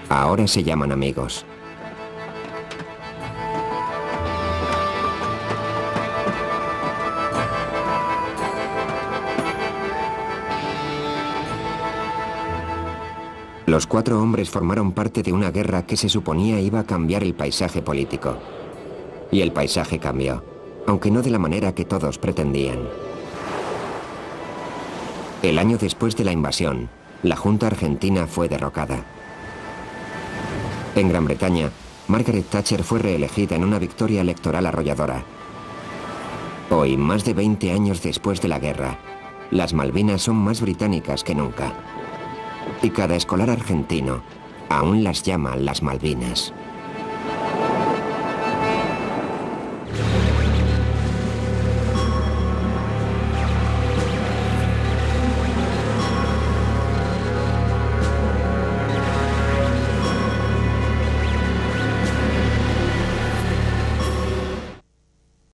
Ahora se llaman amigos. Los 4 hombres formaron parte de una guerra que se suponía iba a cambiar el paisaje político. Y el paisaje cambió, aunque no de la manera que todos pretendían. El año después de la invasión, la Junta Argentina fue derrocada. En Gran Bretaña, Margaret Thatcher fue reelegida en una victoria electoral arrolladora. Hoy, más de 20 años después de la guerra, las Malvinas son más británicas que nunca. Y cada escolar argentino aún las llama las Malvinas.